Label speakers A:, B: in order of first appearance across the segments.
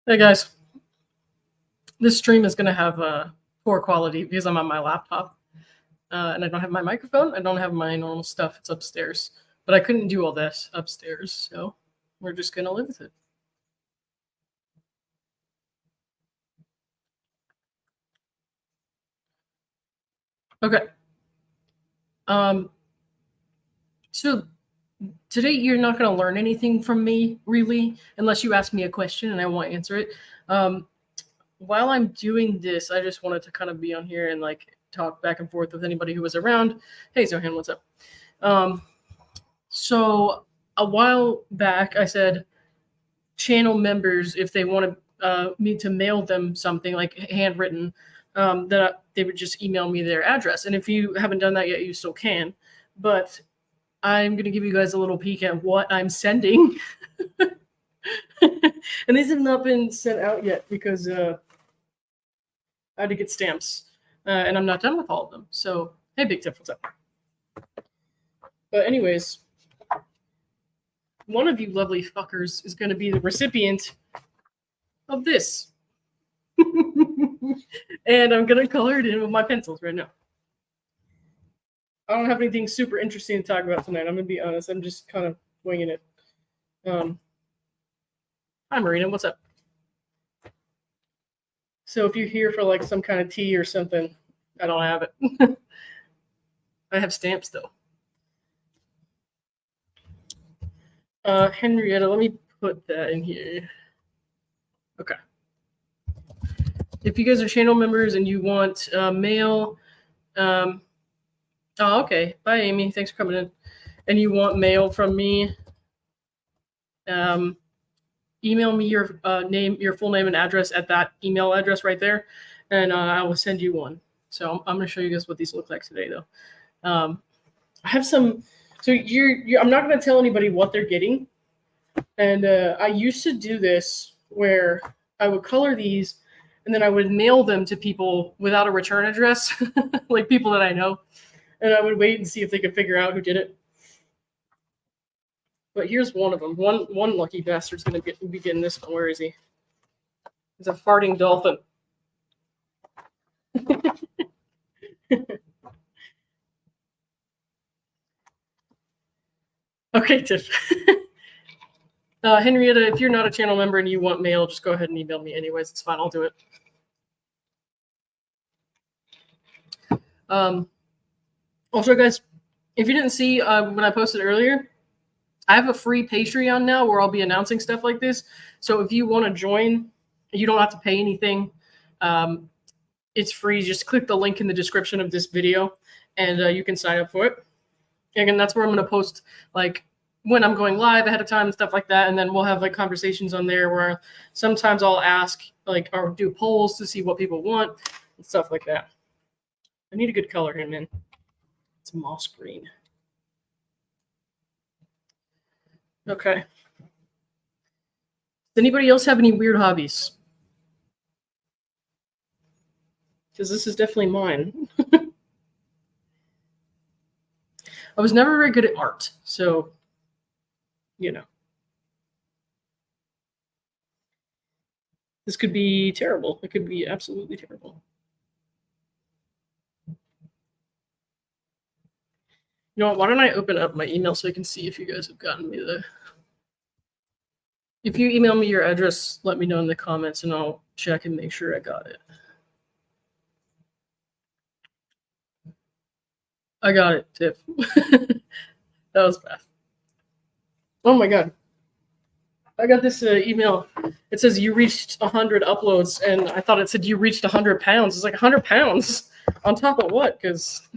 A: Hey guys, this stream is going to have poor quality because I'm on my laptop and I don't have my microphone. I don't have my normal stuff. It's upstairs, but I couldn't do all this upstairs, so we're just going to live with it. Okay. So today you're not going to learn anything from me, really, unless you ask me a question and I won't answer it. While I'm doing this, I just wanted to kind of be on here and like talk back and forth with anybody who was around. Hey, Zohan, what's up? So a while back, I said channel members, if they want me to mail them something like handwritten, that they would just email me their address. And if you haven't done that yet, you still can. But I'm going to give you guys a little peek at what I'm sending. And these have not been sent out yet because I had to get stamps. And I'm not done with all of them. So, hey, Big Tiff, what's up? But anyways, one of you lovely fuckers is going to be the recipient of this. And I'm going to color it in with my pencils right now. I don't have anything super interesting to talk about tonight. I'm going to be honest. I'm just kind of winging it. Hi, Marina. What's up? So if you're here for like some kind of tea or something, I don't have it. I have stamps, though. Henrietta, let me put that in here. Okay. If you guys are channel members and you want mail, oh, okay. Bye, Amy. Thanks for coming in. And you want mail from me, email me your name, your full name and address at that email address right there, and I will send you one. So I'm going to show you guys what these look like today, though. I have some. So I'm not going to tell anybody what they're getting. And I used to do this where I would color these, and then I would mail them to people without a return address, like people that I know. And I would wait and see if they could figure out who did it. But here's one of them. One lucky bastard's going to be getting this one. Where is he? He's a farting dolphin. Okay, Tiff. Henrietta, if you're not a channel member and you want mail, just go ahead and email me anyways. It's fine. I'll do it. Also, guys, if you didn't see when I posted earlier, I have a free Patreon now where I'll be announcing stuff like this. So if you want to join, you don't have to pay anything. It's free. Just click the link in the description of this video, and you can sign up for it. And that's where I'm going to post like when I'm going live ahead of time and stuff like that. And then we'll have like conversations on there where sometimes I'll ask like or do polls to see what people want and stuff like that. I need a good color here, man. It's moss green. Okay. Does anybody else have any weird hobbies? Because this is definitely mine. I was never very good at art, so, you know. This could be terrible. It could be absolutely terrible. You know what? Why don't I open up my email so I can see if you guys have gotten me the... If you email me your address, let me know in the comments, and I'll check and make sure I got it. I got it, Tiff. That was fast. Oh my god. I got this email. It says you reached 100 uploads, and I thought it said you reached 100 pounds. It's like 100 pounds on top of what? Because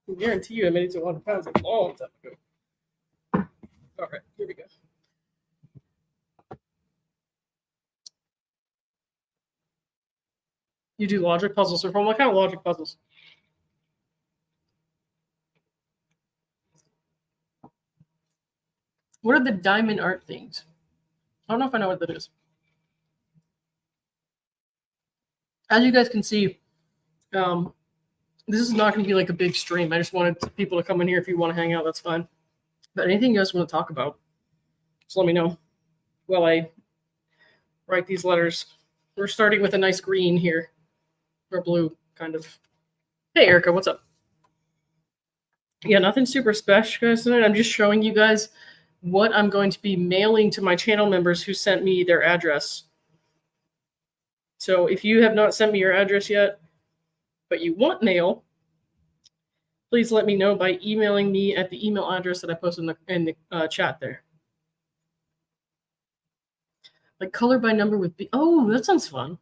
A: I guarantee you I made it to 100 pounds a long time ago. All right, here we go. You do logic puzzles. So from what kind of logic puzzles? What are the diamond art things? I don't know if I know what that is. As you guys can see, this is not going to be like a big stream. I just wanted people to come in here. If you want to hang out, that's fine. But anything you guys want to talk about? So let me know while I write these letters. We're starting with a nice green here, or blue, kind of. Hey, Erica, what's up? Yeah, nothing super special, guys, tonight. I'm just showing you guys what I'm going to be mailing to my channel members who sent me their address. So if you have not sent me your address yet, but you want mail, please let me know by emailing me at the email address that I posted in the chat there. Like color by number with B. Oh, that sounds fun.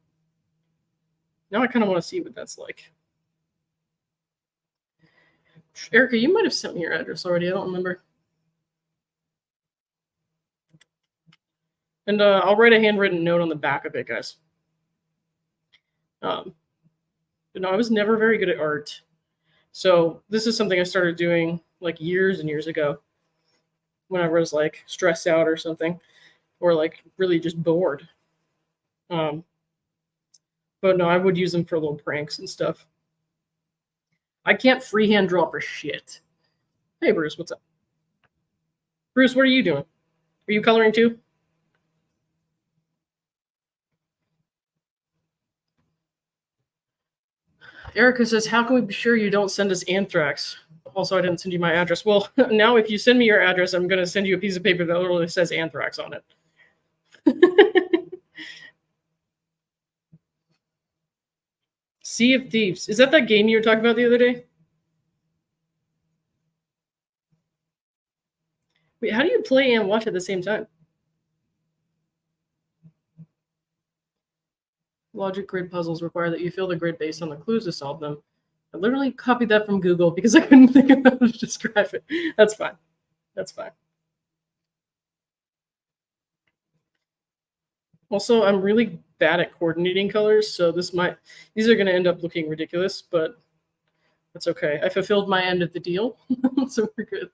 A: Now I kind of want to see what that's like. Erica, you might have sent me your address already. I don't remember. And I'll write a handwritten note on the back of it, guys. But no, I was never very good at art. So this is something I started doing like years and years ago when I was like stressed out or something, or like really just bored. But no, I would use them for little pranks and stuff. I can't freehand draw for shit. Hey, Bruce, what's up? Bruce, what are you doing? Are you coloring too? Erica says, how can we be sure you don't send us anthrax? Also, I didn't send you my address. Well, now if you send me your address, I'm going to send you a piece of paper that literally says anthrax on it. Sea of Thieves. Is that game you were talking about the other day? Wait, how do you play and watch at the same time? Logic grid puzzles require that you fill the grid based on the clues to solve them. I literally copied that from Google because I couldn't think of how to describe it. That's fine. That's fine. Also, I'm really bad at coordinating colors, so these are going to end up looking ridiculous, but that's okay. I fulfilled my end of the deal, so we're good.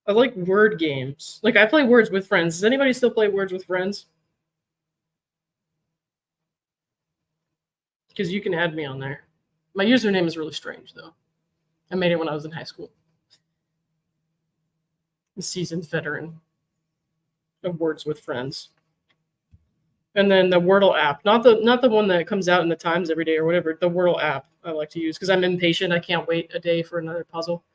A: I like word games. Like, I play Words with Friends. Does anybody still play Words with Friends? Because you can add me on there. My username is really strange, though. I made it when I was in high school. A seasoned veteran of Words with Friends. And then the Wordle app, not the one that comes out in the Times every day or whatever. The Wordle app I like to use because I'm impatient. I can't wait a day for another puzzle.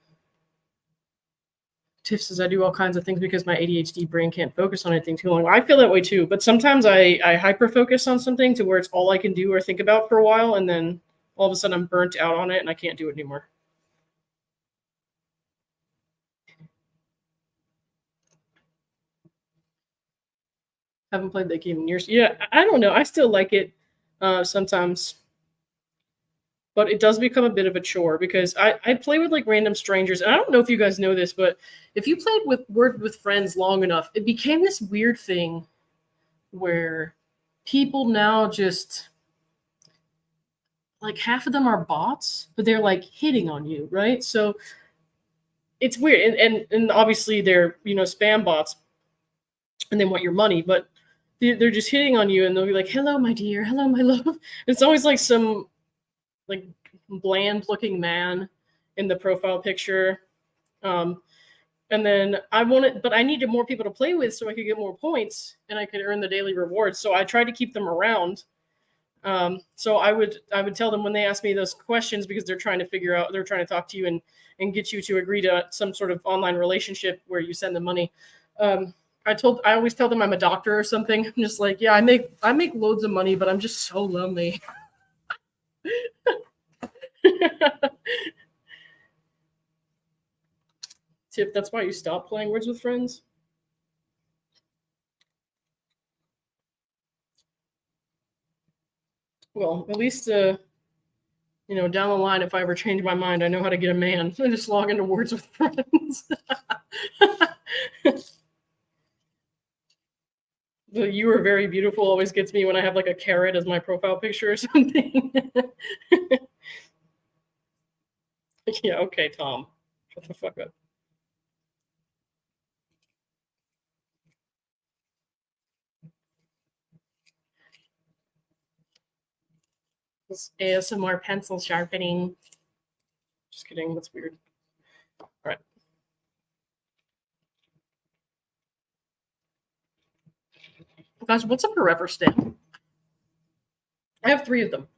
A: Tiff says I do all kinds of things because my ADHD brain can't focus on anything too long. I feel that way too, but sometimes I hyper focus on something to where it's all I can do or think about for a while, and then all of a sudden I'm burnt out on it and I can't do it anymore. Haven't played that game in years. Yeah, I don't know. I still like it sometimes, but it does become a bit of a chore because I play with like random strangers, and I don't know if you guys know this, but if you played with Word with Friends long enough, it became this weird thing where people now just like half of them are bots, but they're like hitting on you, right? So it's weird, and obviously they're spam bots, and they want your money, but they're just hitting on you, and they'll be like, "Hello, my dear. Hello, my love." It's always like some like bland looking man in the profile picture. And then I wanted, but I needed more people to play with so I could get more points and I could earn the daily rewards. So I tried to keep them around. So I would tell them when they ask me those questions because they're trying to talk to you and get you to agree to some sort of online relationship where you send them money. I always tell them I'm a doctor or something. I'm just like, yeah, I make loads of money, but I'm just so lonely. Tip, that's why you stopped playing Words with Friends? Well, at least, down the line, if I ever change my mind, I know how to get a man. I just log into Words with Friends. The "you are very beautiful" always gets me when I have like a carrot as my profile picture or something. Yeah, okay, Tom. Shut the fuck up. This ASMR pencil sharpening. Just kidding, that's weird. All right. Guys, what's a forever stamp? I have 3 of them.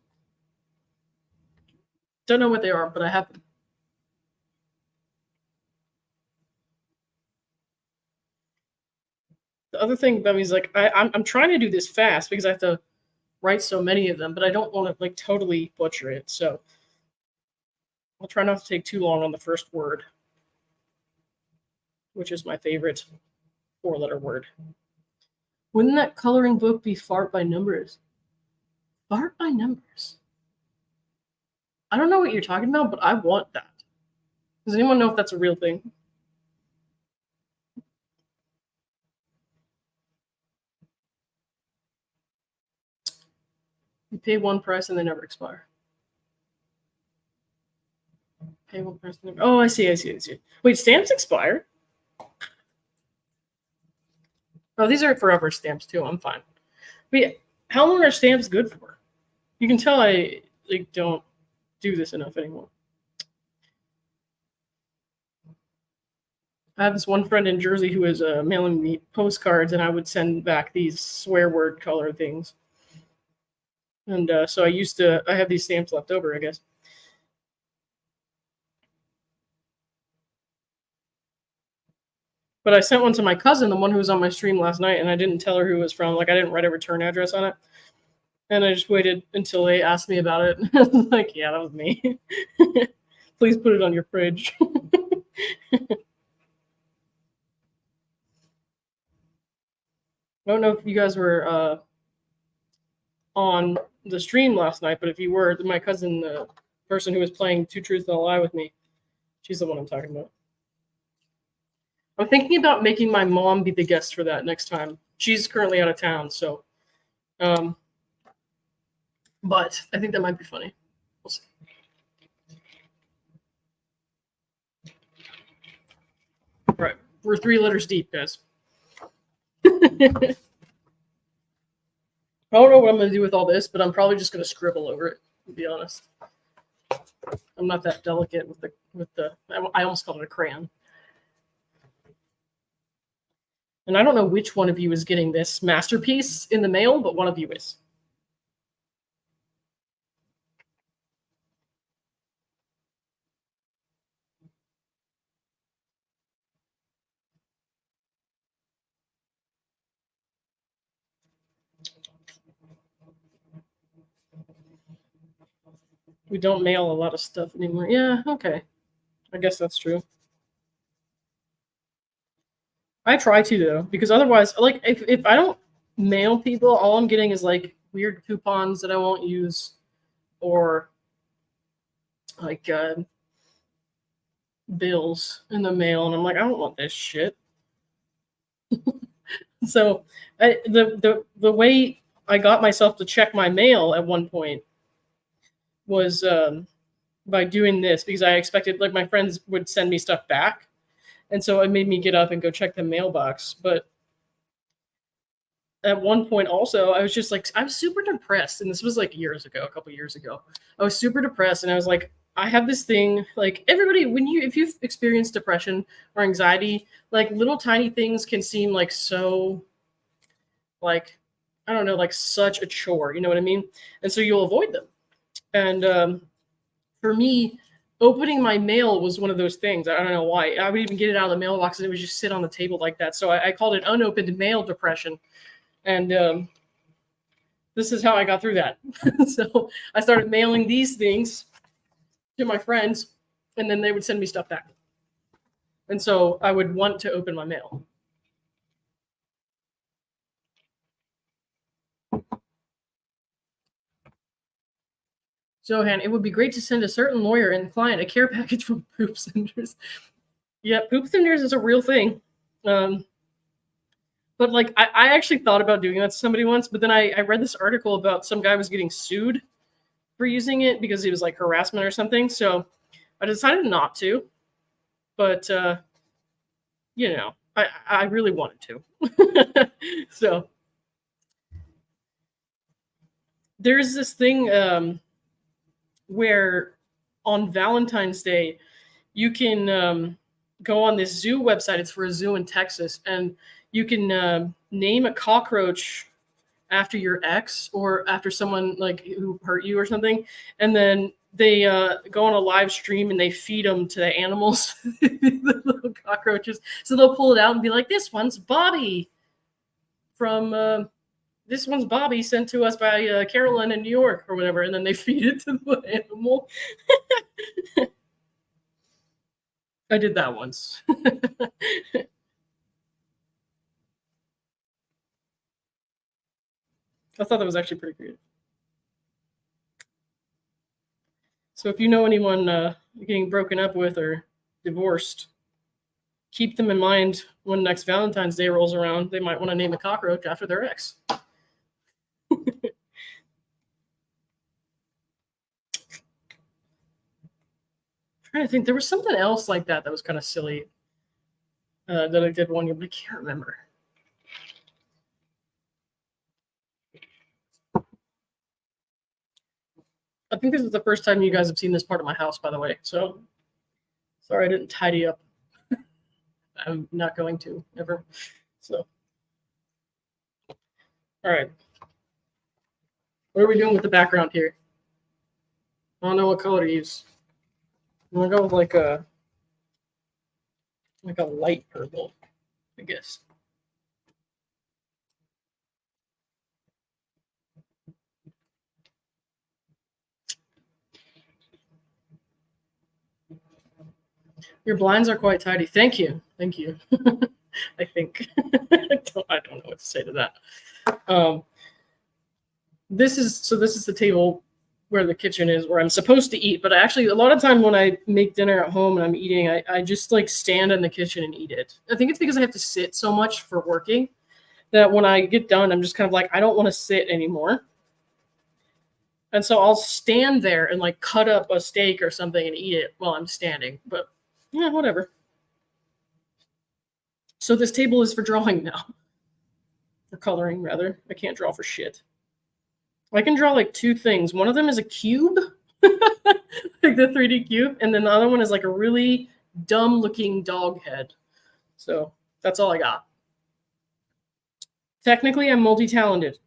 A: Don't know what they are, but I have them. The other thing about me is like I'm trying to do this fast because I have to write so many of them, but I don't want to like totally butcher it. So I'll try not to take too long on the first word, which is my favorite 4-letter word. Wouldn't that coloring book be fart by numbers? Fart by numbers. I don't know what you're talking about, but I want that. Does anyone know if that's a real thing? You pay one price and they never expire. Pay one price. Oh, I see. Wait, stamps expire? Oh, these are forever stamps too. I'm fine. Wait, how long are stamps good for? You can tell I like don't do this enough anymore. I have this one friend in Jersey who was mailing me postcards, and I would send back these swear word color things. And so I have these stamps left over, I guess. But I sent one to my cousin, the one who was on my stream last night, and I didn't tell her who it was from. Like, I didn't write a return address on it. And I just waited until they asked me about it. I was like, yeah, that was me. Please put it on your fridge. I don't know if you guys were on the stream last night, but if you were, my cousin, the person who was playing Two Truths and a Lie with me, she's the one I'm talking about. I'm thinking about making my mom be the guest for that next time. She's currently out of town, so but I think that might be funny. We'll see. Right. We're 3 letters deep, guys. I don't know what I'm going to do with all this, but I'm probably just going to scribble over it, to be honest. I'm not that delicate with the I almost called it a crayon. And I don't know which one of you is getting this masterpiece in the mail, but one of you is. We don't mail a lot of stuff anymore. Yeah, okay. I guess that's true. I try to, though, because otherwise, like, if I don't mail people, all I'm getting is, like, weird coupons that I won't use, or, like, bills in the mail, and I'm like, I don't want this shit. So, the way I got myself to check my mail at one point was by doing this, because I expected, like, my friends would send me stuff back, and so it made me get up and go check the mailbox. But at one point also, I was just like, I was super depressed, and this was like a couple years ago. I was super depressed, and I was like, I have this thing, like, everybody, if you've experienced depression or anxiety, like, little tiny things can seem like so, like, I don't know, like such a chore, you know what I mean? And so you'll avoid them. And for me, opening my mail was one of those things. I don't know why. I would even get it out of the mailbox and it would just sit on the table like that. So I called it unopened mail depression. And this is how I got through that. So I started mailing these things to my friends, and then they would send me stuff back. And so I would want to open my mail. Zohan, it would be great to send a certain lawyer and client a care package from Poop Cinders. Yeah, Poop Cinders is a real thing. But like, I actually thought about doing that to somebody once, but then I read this article about some guy was getting sued for using it because it was like harassment or something. So I decided not to. But you know, I really wanted to. So there's this thing where on Valentine's Day, you can go on this zoo website. It's for a zoo in Texas, and you can name a cockroach after your ex or after someone like who hurt you or something, and then they go on a live stream and they feed them to the animals, the little cockroaches. So they'll pull it out and be like, "This one's Bobby from this one's Bobby sent to us by Carolyn in New York or whatever," and then they feed it to the animal. I did that once. I thought that was actually pretty creative. So if you know anyone getting broken up with or divorced, keep them in mind when next Valentine's Day rolls around. They might want to name a cockroach after their ex. Trying to think, there was something else like that was kind of silly that I did one year, but I can't remember. I think this is the first time you guys have seen this part of my house, by the way. So sorry I didn't tidy up. I'm not going to ever. So, all right. What are we doing with the background here? I don't know what color to use. I'm gonna go with like a light purple, I guess. Your blinds are quite tidy. Thank you. Thank you. I think. I don't know what to say to that. This is the table where the kitchen is, where I'm supposed to eat. But actually, a lot of time when I make dinner at home and I'm eating, I just like stand in the kitchen and eat it. I think it's because I have to sit so much for working that when I get done, I'm just kind of like, I don't want to sit anymore. And so I'll stand there and like cut up a steak or something and eat it while I'm standing. But yeah, whatever. So this table is for drawing now. Or coloring, rather. I can't draw for shit. I can draw like two things. One of them is a cube, like the 3D cube, and then the other one is like a really dumb-looking dog head. So that's all I got. Technically, I'm multi-talented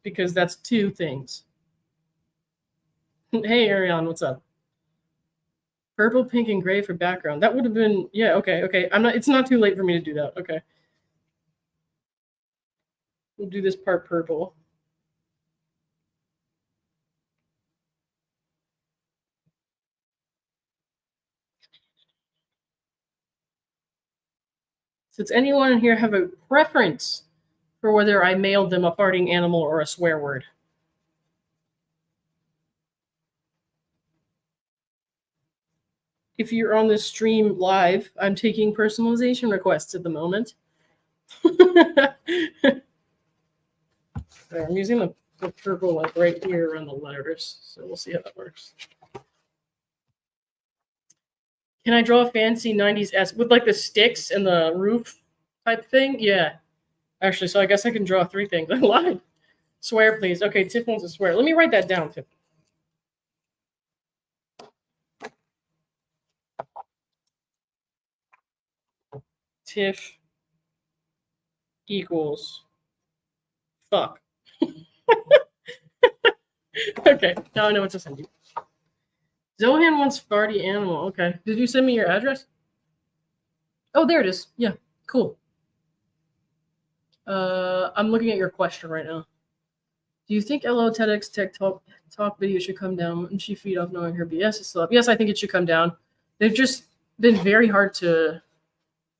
A: because that's two things. Hey, Ariane, what's up? Purple, pink, and gray for background. That would have been, yeah, okay. It's not too late for me to do that. Okay. We'll do this part purple. Does anyone in here have a preference for whether I mailed them a farting animal or a swear word? If you're on this stream live, I'm taking personalization requests at the moment. I'm using the purple like right here around the letters, so we'll see how that works. Can I draw a fancy 90s S with like the sticks and the roof type thing? Yeah. Actually, so I guess I can draw three things. I lied. Swear, please. Okay, Tiff wants to swear. Let me write that down, Tiff. Tiff equals fuck. Okay, now I know what to send you. Zohan wants farty animal. Okay. Did you send me your address? Oh, there it is. Yeah, cool. I'm looking at your question right now. Do you think LO TEDx Tech Talk video should come down and she feed off knowing her BS is still up? Yes, I think it should come down. They've just been very hard to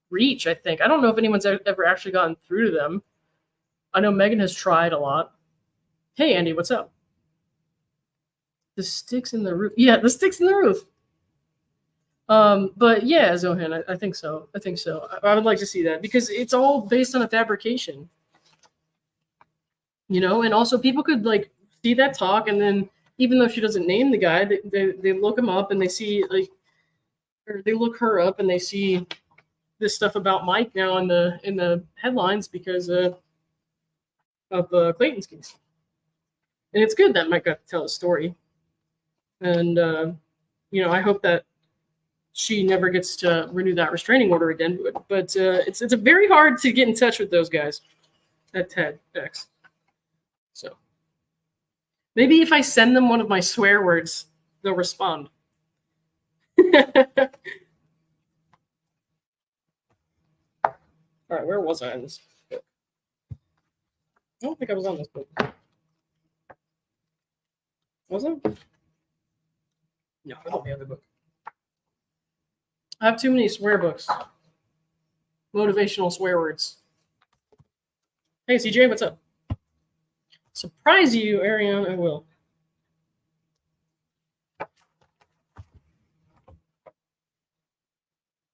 A: reach, I think. I don't know if anyone's ever actually gotten through to them. I know Megan has tried a lot. Hey, Andy, what's up? The sticks in the roof. Yeah, the sticks in the roof. But yeah, Zohan, I think so. I would like to see that because it's all based on a fabrication. You know, and also people could like see that talk, and then even though she doesn't name the guy, they look him up and they see like, or they look her up and they see this stuff about Mike now in the headlines because of Clayton's case. And it's good that Mike got to tell his story. And you know, I hope that she never gets to renew that restraining order again. But it's very hard to get in touch with those guys at TEDx. Maybe if I send them one of my swear words, they'll respond. All right, where was I in this book? I don't think I was on this book. Was I? No, I was on the other book. I have too many swear books. Motivational swear words. Hey, CJ, what's up? Surprise you, Ariane, I will.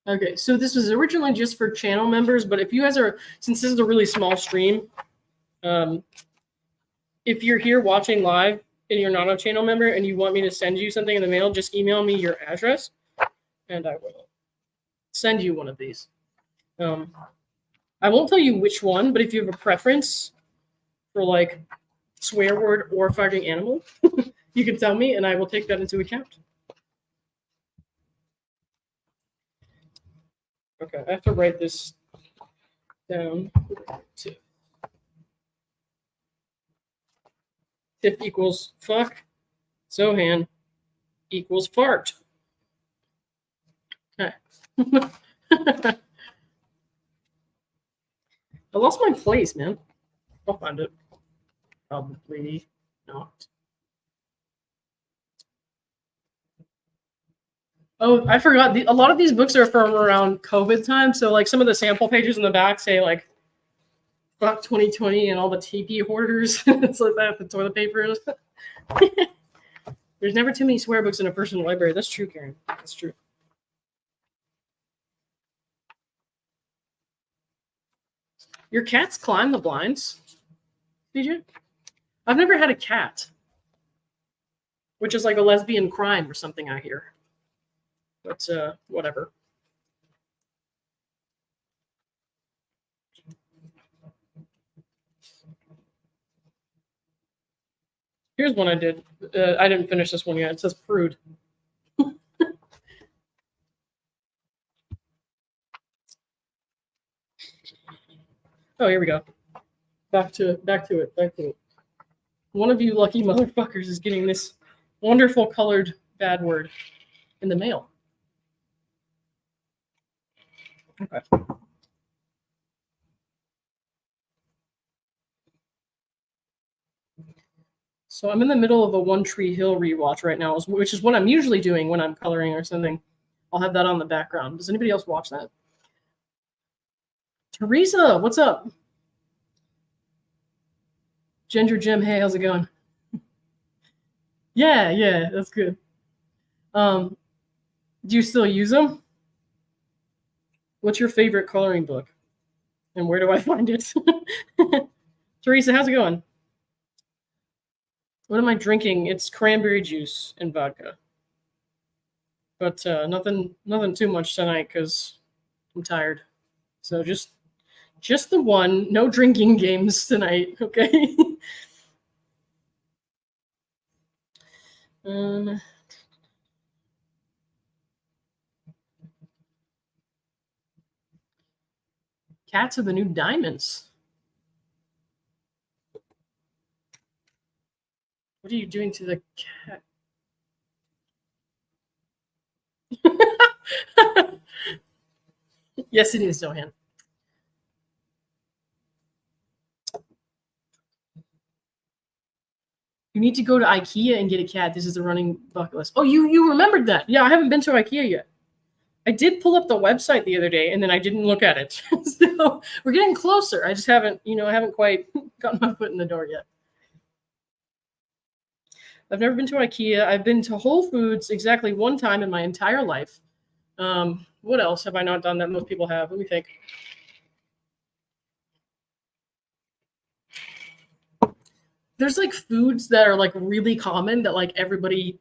A: Okay, so this was originally just for channel members, but if you guys are, since this is a really small stream, if you're here watching live and you're not a channel member and you want me to send you something in the mail, just email me your address and I will send you one of these. I won't tell you which one, but if you have a preference for like swear word or fighting animal, you can tell me and I will take that into account. Okay, I have to write this down. Tip equals fuck. Zohan equals fart. Okay. I lost my place, man. I'll find it. Probably not. Oh, I forgot. A lot of these books are from around COVID time. So, like, some of the sample pages in the back say, like, fuck 2020 and all the TP hoarders. It's like that, the toilet paper is. There's never too many swear books in a personal library. That's true, Karen. That's true. Your cats climb the blinds? Did you? I've never had a cat, which is like a lesbian crime or something, I hear. But whatever. Here's one I did. I didn't finish this one yet. It says prude. Oh, here we go. Back to it. One of you lucky motherfuckers is getting this wonderful colored bad word in the mail. Okay. So I'm in the middle of a One Tree Hill rewatch right now, which is what I'm usually doing when I'm coloring or something. I'll have that on the background. Does anybody else watch that? Teresa, what's up? Ginger Jim, hey, how's it going? Yeah, that's good. Do you still use them? What's your favorite coloring book? And where do I find it? Teresa, how's it going? What am I drinking? It's cranberry juice and vodka. But nothing too much tonight because I'm tired. So just the one. No drinking games tonight, okay? Cats are the new diamonds. What are you doing to the cat? Yes, it is, Zohan. You need to go to IKEA and get a cat. This is the running bucket list. Oh, you remembered that. Yeah, I haven't been to IKEA yet. I did pull up the website the other day, and then I didn't look at it. So we're getting closer. I just haven't, I haven't quite gotten my foot in the door yet. I've never been to IKEA. I've been to Whole Foods exactly one time in my entire life. What else have I not done that most people have? Let me think. There's like foods that are like really common that like everybody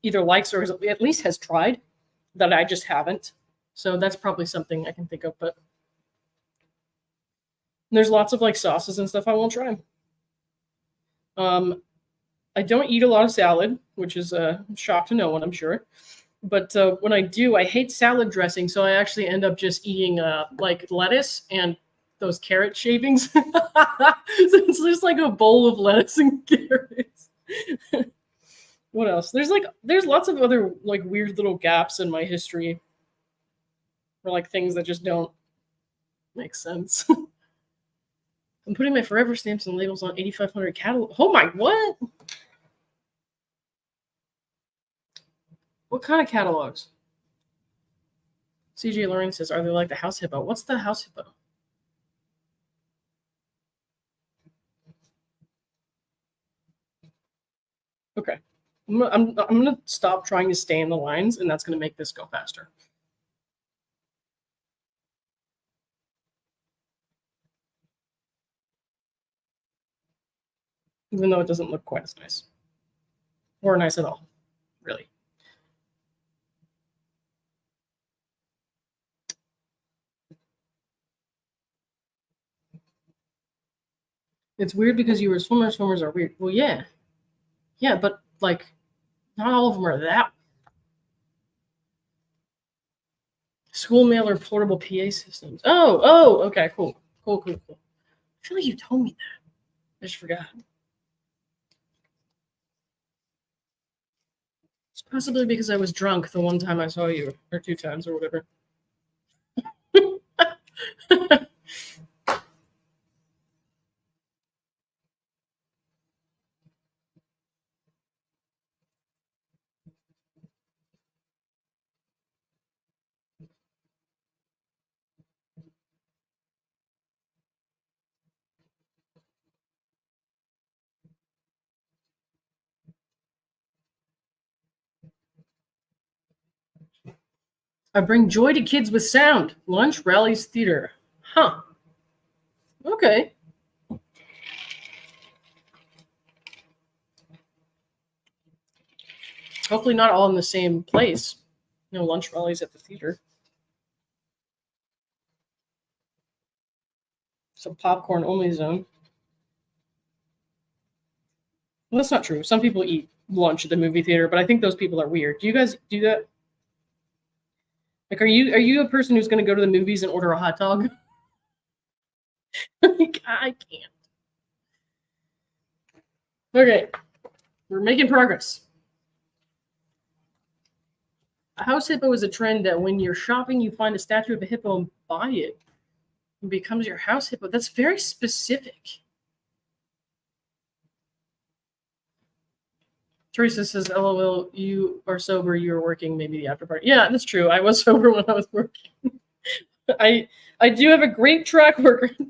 A: either likes or at least has tried that I just haven't. So that's probably something I can think of. But there's lots of like sauces and stuff I won't try. I don't eat a lot of salad, which is a shock to no one, I'm sure. But when I do, I hate salad dressing. So I actually end up just eating like lettuce and those carrot shavings. So it's just like a bowl of lettuce and carrots. What else? There's lots of other like weird little gaps in my history, or like things that just don't make sense. I'm putting my forever stamps and labels on 8,500 catalog. Oh my, what? What kind of catalogs? CJ Learning says, are they like the house hippo? What's the house hippo? Okay. I'm gonna stop trying to stay in the lines, and that's gonna make this go faster. Even though it doesn't look quite as nice. Or nice at all, really. It's weird because you were a swimmer. Swimmers are weird. Well, yeah. Yeah, but like not all of them are that. School mail or portable PA systems. Oh, okay, cool. Cool. I feel like you told me that. I just forgot. It's possibly because I was drunk the one time I saw you, or 2 times, or whatever. I bring joy to kids with sound. Lunch, rallies, theater. Huh. Okay. Hopefully not all in the same place. No lunch rallies at the theater. Some popcorn only zone. Well, that's not true. Some people eat lunch at the movie theater, but I think those people are weird. Do you guys do that? Like, are you a person who's going to go to the movies and order a hot dog? Like, I can't. Okay, we're making progress. A house hippo is a trend that when you're shopping, you find a statue of a hippo and buy it. It becomes your house hippo. That's very specific. Teresa says, LOL, you are sober, you are working, maybe the after party. Yeah, that's true. I was sober when I was working. I do have a great track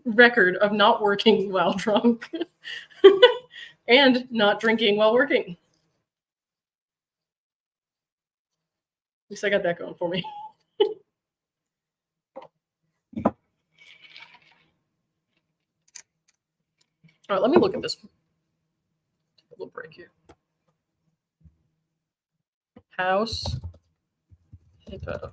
A: record of not working while drunk and not drinking while working. At least I got that going for me. All right, let me look at this. Take a little break here. House hippo.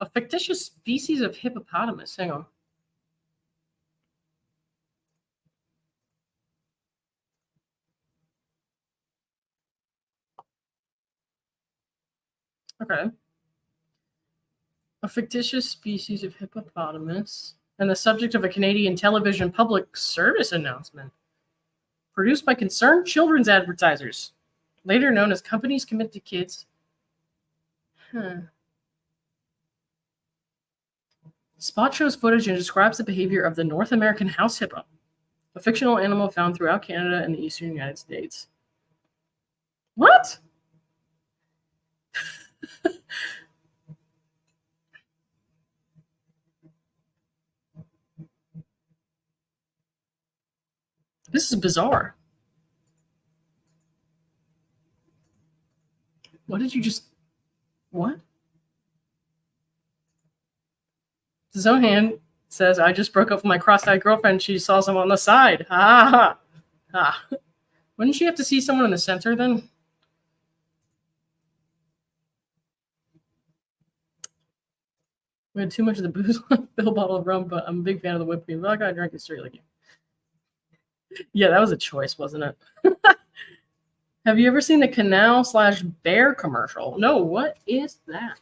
A: A fictitious species of hippopotamus. Hang on. Okay. A fictitious species of hippopotamus and the subject of a Canadian television public service announcement produced by Concerned Children's Advertisers, later known as Companies Committed to Kids. Spot shows footage and describes the behavior of the North American house hippo, a fictional animal found throughout Canada and the eastern United States. What? This is bizarre. What did you just... What? Zohan says, I just broke up with my cross-eyed girlfriend. She saw someone on the side. Ah. Wouldn't she have to see someone in the center then? We had too much of the booze on a fill bottle of rum, but I'm a big fan of the whipped cream. I gotta drink it straight like you. Yeah, that was a choice, wasn't it? Have you ever seen the Canal/Bear commercial? No, what is that?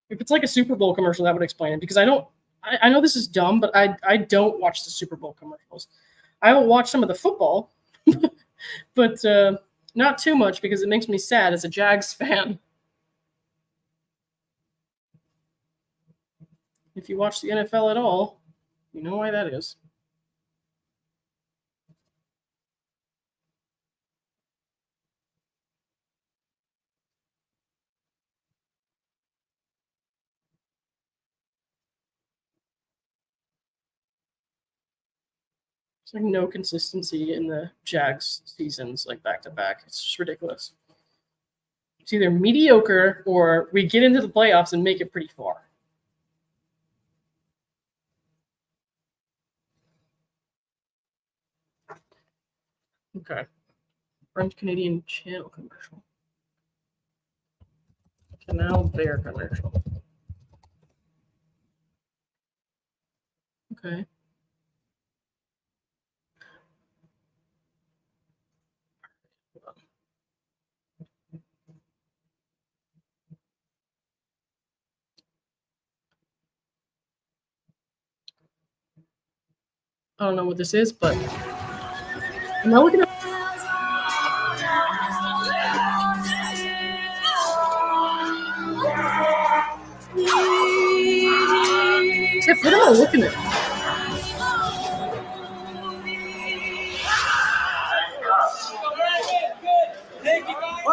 A: If it's like a Super Bowl commercial, that would explain it, because I don't I know this is dumb, but I don't watch the Super Bowl commercials. I will watch some of the football, but not too much because it makes me sad as a Jags fan. If you watch the NFL at all, you know why that is. It's like no consistency in the Jags seasons, like back to back. It's just ridiculous. It's either mediocre or we get into the playoffs and make it pretty far. Okay. French Canadian channel commercial. Canal Bear commercial. Okay. I don't know what this is, but am I looking at? Tiff, what am I looking at?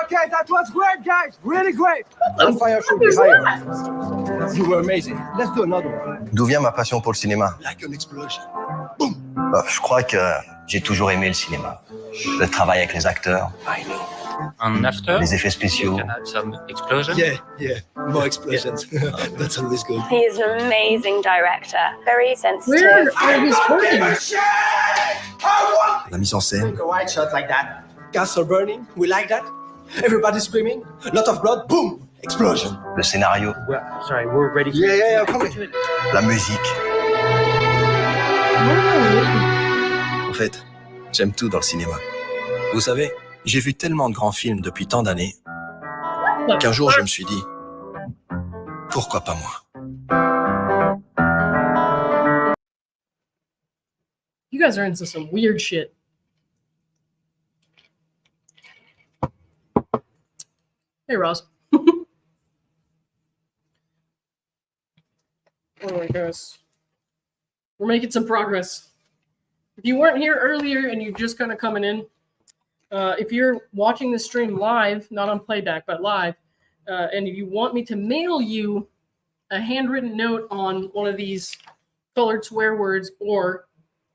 B: Okay, that was great, guys. Really great.
A: The
B: fire should be higher. You were amazing. Let's do another one.
C: D'où vient ma passion pour le cinéma?
B: Like an explosion.
C: Je crois que j'ai toujours aimé le cinéma. Le travail avec les acteurs,
D: And after,
C: les effets spéciaux.
D: can add some explosion.
B: Yeah. More explosions. That's always good.
E: He is an amazing director, very sensitive.
A: Where are his working?
C: La mise en scène.
B: A white shot like that. Castle burning. We like that. Everybody screaming. Lot of blood. Boom. Explosion.
C: Le scénario.
D: We're ready for
B: Yeah. Come on.
C: La musique. En fait, j'aime tout dans le cinéma. Vous savez, j'ai vu tellement de grands films depuis tant d'années qu'un jour je me suis dit, pourquoi pas moi?
A: You guys are into some weird shit. Hey, Ross. Oh my gosh. We're making some progress. If you weren't here earlier and you're just kind of coming in, if you're watching the stream live, not on playback, but live, and if you want me to mail you a handwritten note on one of these colored swear words or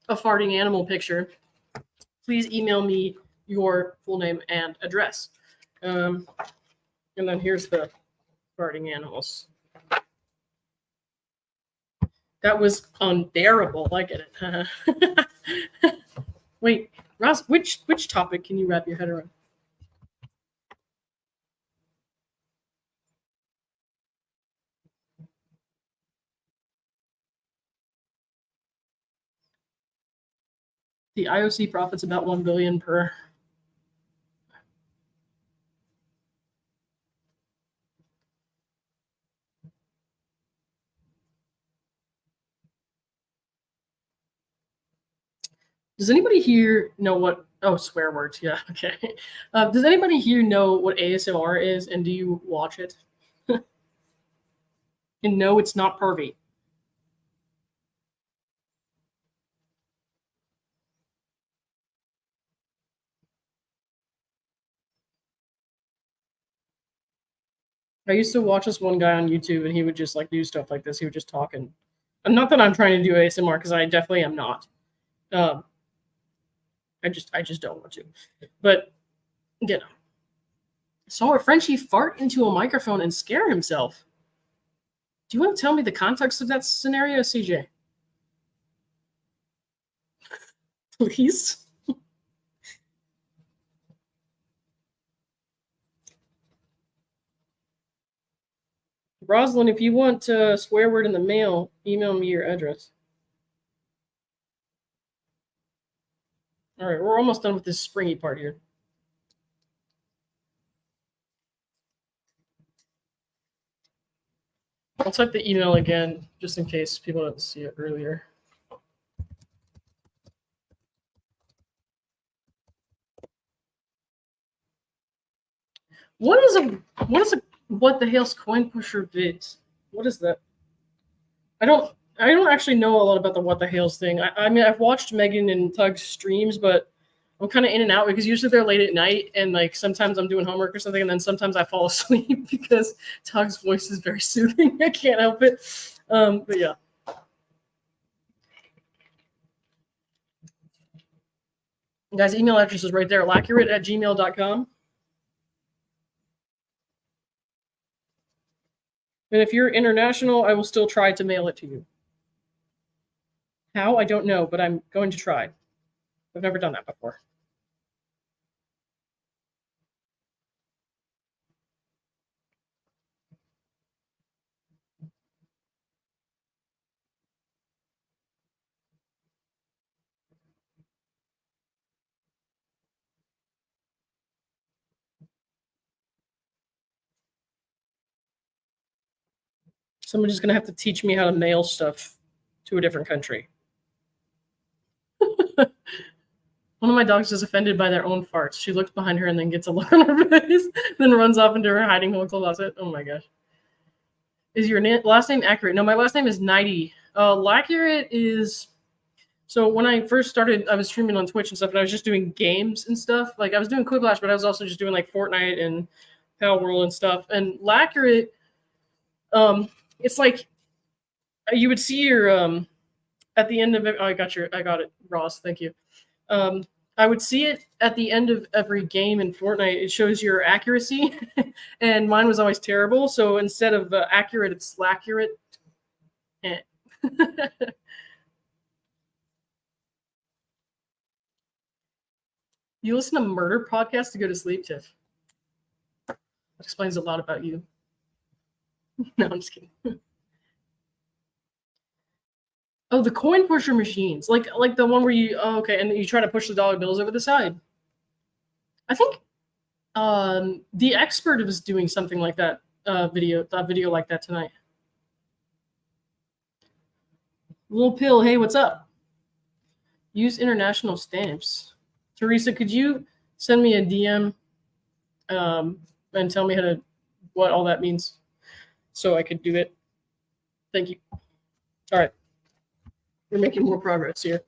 A: a farting animal picture, please email me your full name and address. And then here's the farting animals. That was unbearable. I get it. Wait, Ross, which topic can you wrap your head around? The IOC profits about $1 billion per. Does anybody here know what? Oh, swear words. Yeah. Okay. Does anybody here know what ASMR is, and do you watch it? And no, it's not pervy. I used to watch this one guy on YouTube, and he would just like do stuff like this. He would just talk, and not that I'm trying to do ASMR because I definitely am not. I just don't want to. But you know, saw a Frenchie fart into a microphone and scare himself. Do you want to tell me the context of that scenario, CJ? Please. Rosalind, if you want a swear word in the mail, email me your address. All right, we're almost done with this springy part here. I'll type the email again just in case people didn't see it earlier. What is a what the hell's coin pusher vids? What is that? I don't actually know a lot about the what the hell's thing. I mean, I've watched Megan and Tug's streams, but I'm kind of in and out because usually they're late at night, and like sometimes I'm doing homework or something, and then sometimes I fall asleep because Tug's voice is very soothing. I can't help it. But yeah. Guys, email address is right there, laccurate@gmail.com. And if you're international, I will still try to mail it to you. How? I don't know, but I'm going to try. I've never done that before. Somebody's going to have to teach me how to mail stuff to a different country. One of my dogs is offended by their own farts. She looks behind her and then gets a look on her face, then runs off into her hiding hole closet. Oh my gosh. Is your last name accurate? No, my last name is Nighty. Laccurate is... So when I first started, I was streaming on Twitch and stuff, and I was just doing games and stuff. Like, I was doing Quiplash, but I was also just doing, like, Fortnite and Pal World and stuff. And Laccurate, it's like you would see your... at the end of it... Oh, I got it, Ross. Thank you. I would see it at the end of every game in Fortnite. It shows your accuracy, and mine was always terrible. So instead of accurate, it's laccurate. You listen to murder podcasts to go to sleep, Tiff. That explains a lot about you. No, I'm just kidding. Oh, the coin pusher machines, like the one where you okay, and you try to push the dollar bills over the side. I think the expert was doing something like that video like that tonight. Little Pill, hey, what's up? Use international stamps. Teresa, could you send me a DM and tell me what all that means so I could do it? Thank you. All right. We're making more progress here.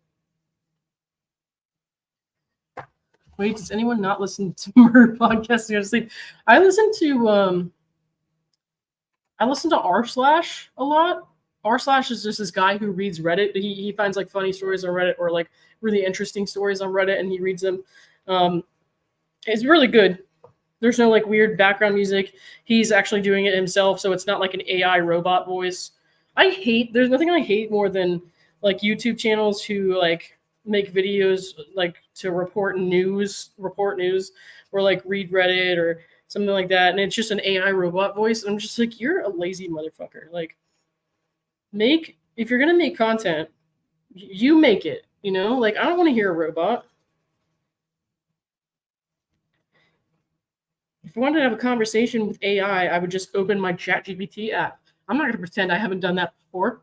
A: Wait, does anyone not listen to murder podcasts to go to sleep? I listen to r/ a lot. r/ is just this guy who reads Reddit. He finds like funny stories on Reddit or like really interesting stories on Reddit, and he reads them. It's really good. There's no like weird background music. He's actually doing it himself, so it's not like an AI robot voice. There's nothing I hate more than like YouTube channels who like make videos like to report news or like read Reddit or something like that, and it's just an AI robot voice. And I'm just like, you're a lazy motherfucker. Like, if you're gonna make content, you make it. You know, like I don't want to hear a robot. If I wanted to have a conversation with AI, I would just open my ChatGPT app. I'm not gonna pretend I haven't done that before.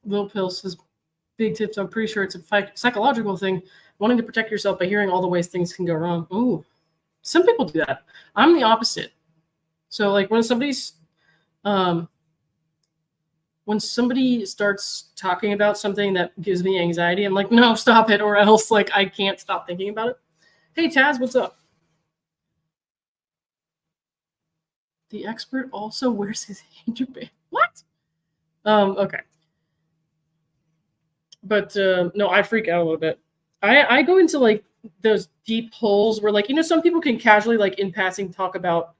A: Lil Pill says, big tips. I'm pretty sure it's a psychological thing, wanting to protect yourself by hearing all the ways things can go wrong. Ooh, some people do that. I'm the opposite. So like when somebody starts talking about something that gives me anxiety, I'm like, no, stop it, or else like I can't stop thinking about it. Hey Taz, what's up? The expert also wears his hijab. What? Okay. But no, I freak out a little bit. I go into like those deep holes where like, you know, some people can casually like in passing talk about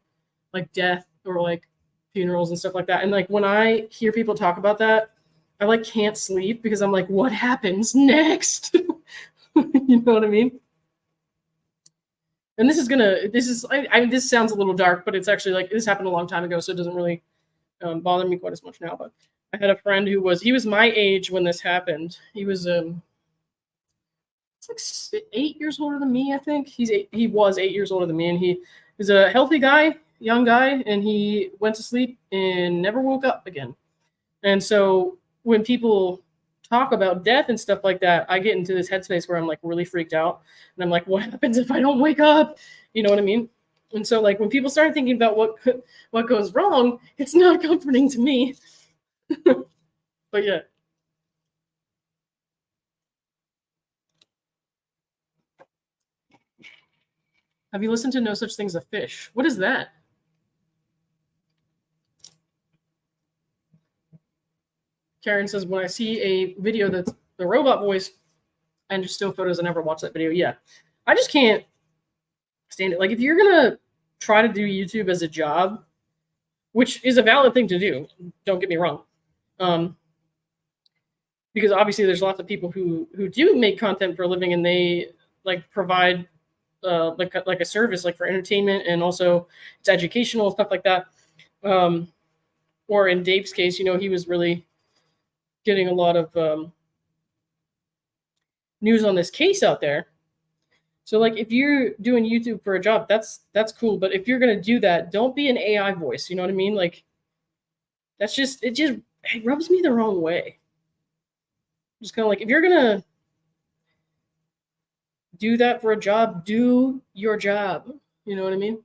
A: like death or like funerals and stuff like that. And like when I hear people talk about that, I like can't sleep because I'm like, what happens next? You know what I mean? And this sounds a little dark, but it's actually like this happened a long time ago, so it doesn't really bother me quite as much now. But I had a friend he was my age when this happened. He was it's like 8 years older than me, I think. He was 8 years older than me, and he was a healthy guy, young guy, and he went to sleep and never woke up again. And so when people talk about death and stuff like that, I get into this headspace where I'm like really freaked out, and I'm like, what happens if I don't wake up? You know what I mean? And so like when people start thinking about what goes wrong, it's not comforting to me. But yeah. Have you listened to No Such Thing as a Fish? What is that? Karen says, when I see a video that's the robot voice and just still photos, I never watch that video. Yeah. I just can't stand it. Like, if you're going to try to do YouTube as a job, which is a valid thing to do, don't get me wrong. Because obviously there's lots of people who do make content for a living, and they like provide like a service, like for entertainment, and also it's educational stuff like that. Or in Dave's case, he was really getting a lot of news on this case out there. So like if you're doing YouTube for a job, that's cool. But if you're gonna do that, don't be an AI voice. You know what I mean? Like it rubs me the wrong way. Just kind of like, if you're gonna do that for a job, do your job. You know what I mean?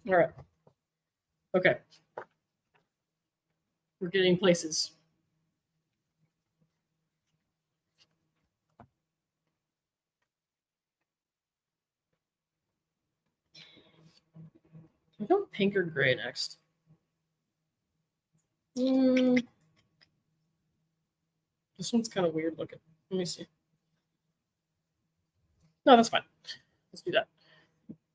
A: All right. Okay. We're getting places. I go pink or gray next. This one's kind of weird looking. Let me see. No, that's fine. Let's do that.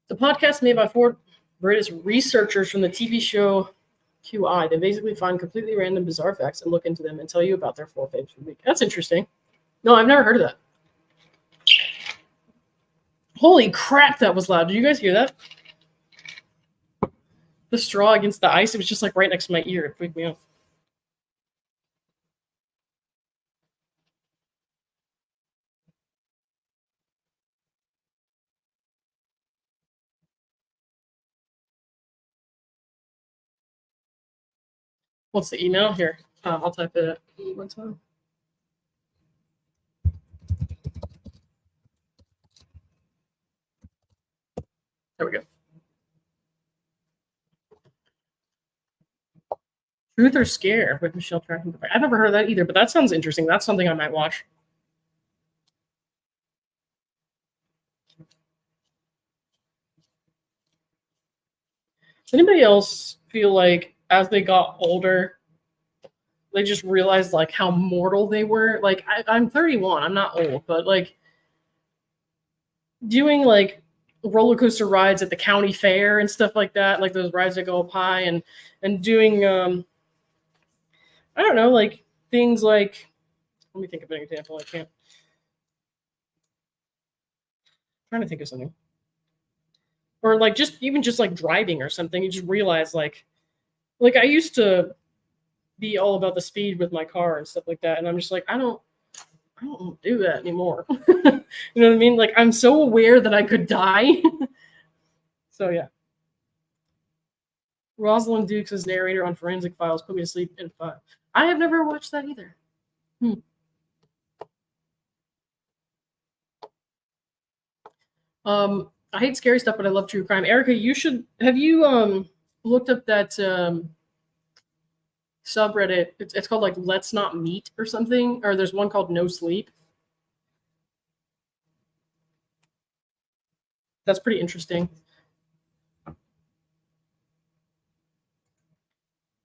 A: The podcast made by 4 British researchers from the TV show QI. They basically find completely random, bizarre facts and look into them and tell you about their 4 faves for the week. That's interesting. No, I've never heard of that. Holy crap, that was loud. Did you guys hear that? The straw against the ice, it was just like right next to my ear. It freaked me out. What's the email? Here, I'll type it one time. There we go. Truth or Scare with Michelle Trachtenberg. I've never heard of that either, but that sounds interesting. That's something I might watch. Does anybody else feel like as they got older, they just realized like how mortal they were? Like I'm 31, I'm not old, but like doing like roller coaster rides at the county fair and stuff like that, like those rides that go up high, and doing I don't know, like things like, let me think of an example. I can't. I'm trying to think of something. Or like just like driving or something, you just realize like I used to be all about the speed with my car and stuff like that, and I'm just like I don't do that anymore. You know what I mean? Like I'm so aware that I could die. So yeah. Rosalind Dukes as narrator on Forensic Files put me to sleep in 5. I have never watched that either. I hate scary stuff, but I love true crime. Erica, have you looked up that subreddit? It's called like Let's Not Meet or something, or there's one called No Sleep. That's pretty interesting.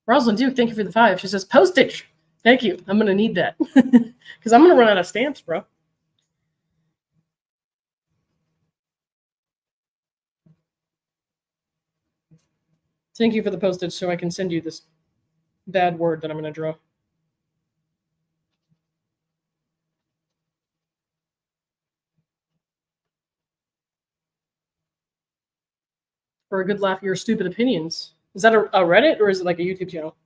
A: Rosalind Duke, thank you for the 5. She says postage. Thank you. I'm gonna need that because I'm gonna run out of stamps, bro. Thank you for the postage so I can send you this bad word that I'm going to draw. For a good laugh, your stupid opinions. Is that a Reddit or is it like a YouTube channel?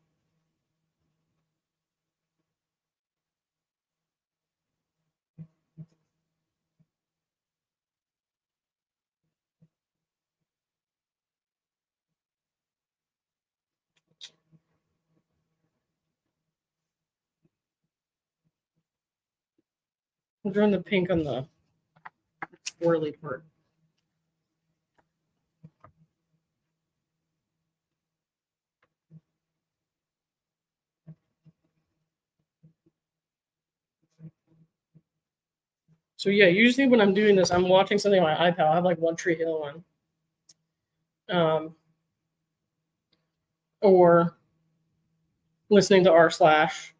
A: I'm drawing the pink on the swirly part. So yeah, usually when I'm doing this, I'm watching something on my iPad. I have like One Tree Hill on, or listening to r slash,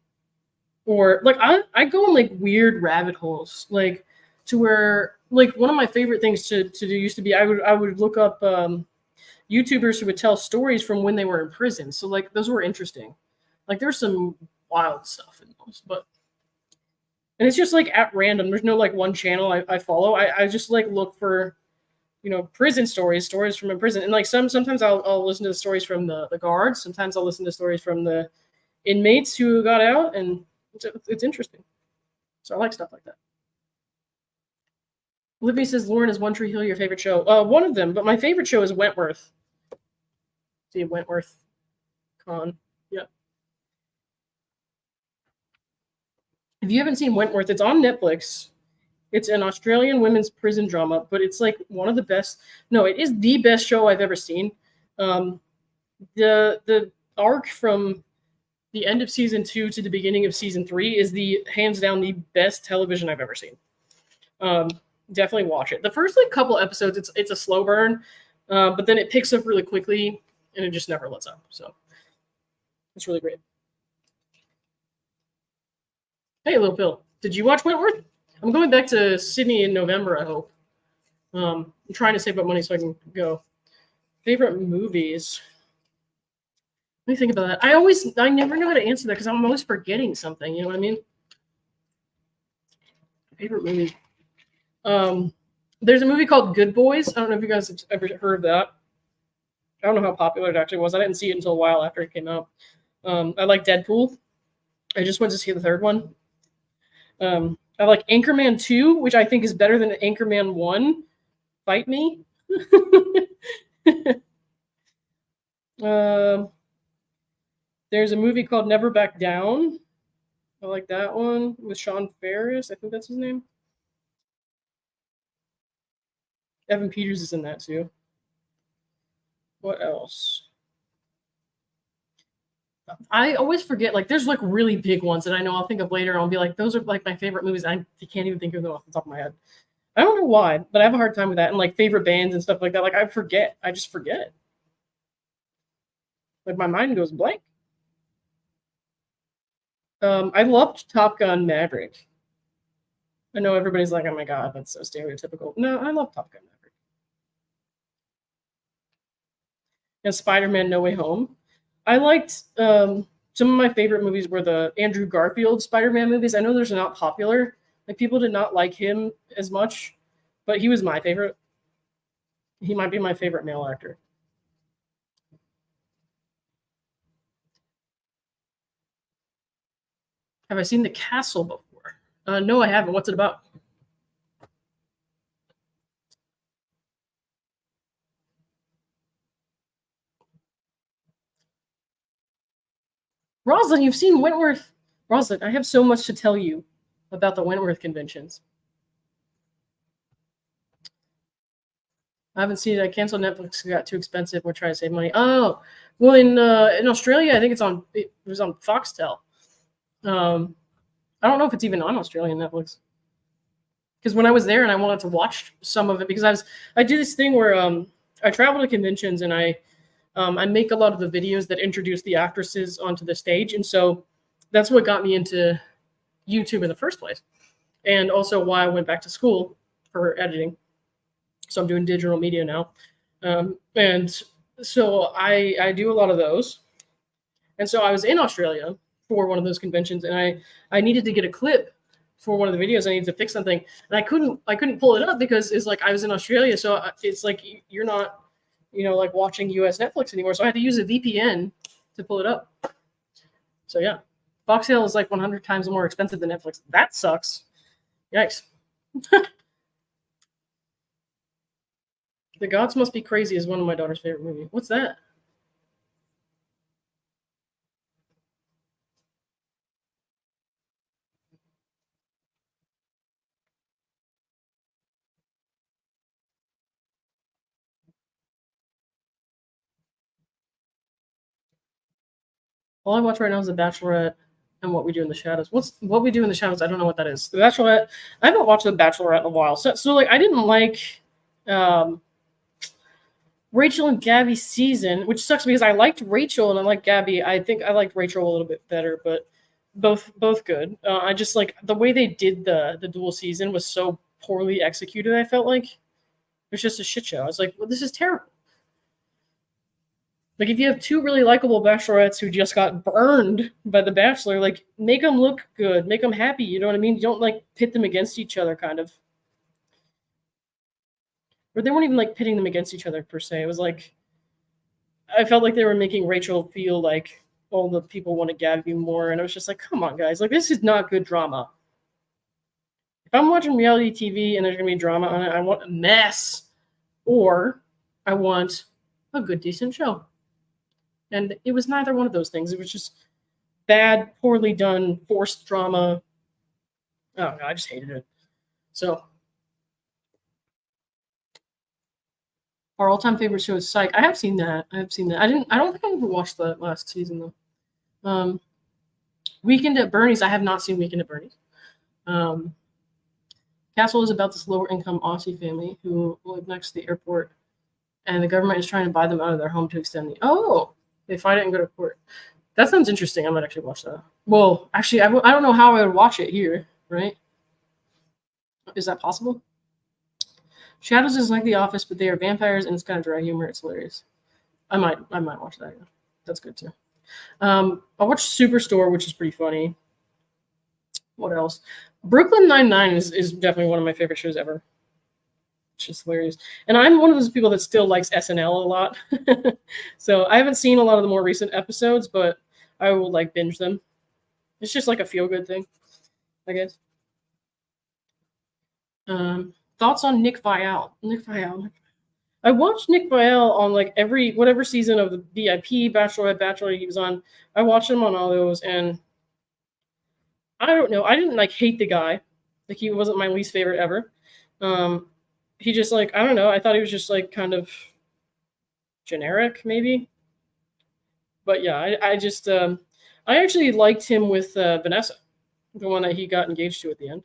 A: or like I go on like weird rabbit holes, like to where like one of my favorite things to do used to be I would look up YouTubers who would tell stories from when they were in prison. So like those were interesting. Like there's some wild stuff in those, and it's just like at random. There's no like one channel I follow. I just like look for, prison stories from a prison. And like sometimes I'll listen to the stories from the guards. Sometimes I'll listen to stories from the inmates who got out, and it's interesting. So I like stuff like that. Libby says, Lauren, is One Tree Hill your favorite show? One of them, but my favorite show is Wentworth. See, Wentworth Con. Yep. If you haven't seen Wentworth, it's on Netflix. It's an Australian women's prison drama, but it's like one of the best. No, it is the best show I've ever seen. The arc from the end of season 2 to the beginning of season 3 is hands down the best television I've ever seen. Definitely watch it. The first like couple episodes, it's a slow burn, but then it picks up really quickly and it just never lets up. So it's really great. Hey, Little Pill, did you watch Wentworth? I'm going back to Sydney in November, I hope. I'm trying to save up money so I can go. Favorite movies? Let me think about that. I never know how to answer that because I'm always forgetting something. You know what I mean? Favorite movie? There's a movie called Good Boys. I don't know if you guys have ever heard of that. I don't know how popular it actually was. I didn't see it until a while after it came out. I like Deadpool. I just went to see the third one. I like Anchorman 2, which I think is better than Anchorman 1. Fight me. There's a movie called Never Back Down. I like that one with Sean Ferris. I think that's his name. Evan Peters is in that too. What else? I always forget, like, there's like really big ones that I know I'll think of later. And I'll be like, those are like my favorite movies. I can't even think of them off the top of my head. I don't know why, but I have a hard time with that. And like favorite bands and stuff like that. Like I forget. I just forget. Like my mind goes blank. I loved Top Gun Maverick. I know everybody's like, oh my God, that's so stereotypical. No, I love Top Gun Maverick. And Spider-Man No Way Home. I liked some of my favorite movies were the Andrew Garfield Spider-Man movies. I know those are not popular. Like people did not like him as much, but he was my favorite. He might be my favorite male actor. Have I seen The Castle before? No, I haven't. What's it about? Rosalind, you've seen Wentworth. Rosalind, I have so much to tell you about the Wentworth conventions. I haven't seen it. I canceled Netflix. It got too expensive. We're trying to save money. Oh, well, in Australia, I think it was on Foxtel. I don't know if it's even on Australian Netflix. Because when I was there and I wanted to watch some of it, because I do this thing where I travel to conventions and I make a lot of the videos that introduce the actresses onto the stage. And so that's what got me into YouTube in the first place. And also why I went back to school for editing. So I'm doing digital media now. And so I do a lot of those. And so I was in Australia for one of those conventions and I needed to get a clip for one of the videos. I needed to fix something. And I couldn't pull it up because it's like I was in Australia. So it's like you're not like watching US Netflix anymore. So I had to use a VPN to pull it up. So yeah, Foxtail is like 100 times more expensive than Netflix. That sucks. Yikes. The Gods Must Be Crazy is one of my daughter's favorite movies. What's that? All I watch right now is The Bachelorette and What We Do in the Shadows. What's What We Do in the Shadows? I don't know what that is. The Bachelorette. I haven't watched The Bachelorette in a while. So like I didn't like Rachel and Gabby's season, which sucks because I liked Rachel and I liked Gabby. I think I liked Rachel a little bit better, but both good. I just like the way they did the dual season was so poorly executed. I felt like it was just a shit show. I was like, well, this is terrible. Like, if you have two really likable bachelorettes who just got burned by The Bachelor, like, make them look good, make them happy. You know what I mean? You don't like pit them against each other, kind of. Or they weren't even like pitting them against each other per se. It was like I felt like they were making Rachel feel like all the people want to Gabby more, and I was just like, come on, guys, like this is not good drama. If I'm watching reality TV and there's gonna be drama on it, I want a mess, or I want a good, decent show. And it was neither one of those things. It was just bad, poorly done, forced drama. Oh no, I just hated it. So our all-time favorite show is Psych. I have seen that. I don't think I ever watched the last season though. Weekend at Bernie's. I have not seen Weekend at Bernie's. Castle is about this lower-income Aussie family who live next to the airport, and the government is trying to buy them out of their home to extend the. Oh, they fight it and go to court. That sounds interesting. I might actually watch that. Well, actually, I don't know how I would watch it here. Right? Is that possible? Shadows is like The Office, but they are vampires, and it's kind of dry humor. It's hilarious. I might watch that. Yeah. That's good too. I watched Superstore, which is pretty funny. What else? Brooklyn Nine-Nine is definitely one of my favorite shows ever. It's just hilarious. And I'm one of those people that still likes SNL a lot. So I haven't seen a lot of the more recent episodes, but I will like binge them. It's just like a feel-good thing, I guess. Thoughts on Nick Viall? I watched Nick Viall on like whatever season of the VIP, Bachelor he was on. I watched him on all those, and I don't know. I didn't like hate the guy. Like he wasn't my least favorite ever. He just like I don't know. I thought he was just like kind of generic, maybe. But yeah, I just I actually liked him with Vanessa, the one that he got engaged to at the end.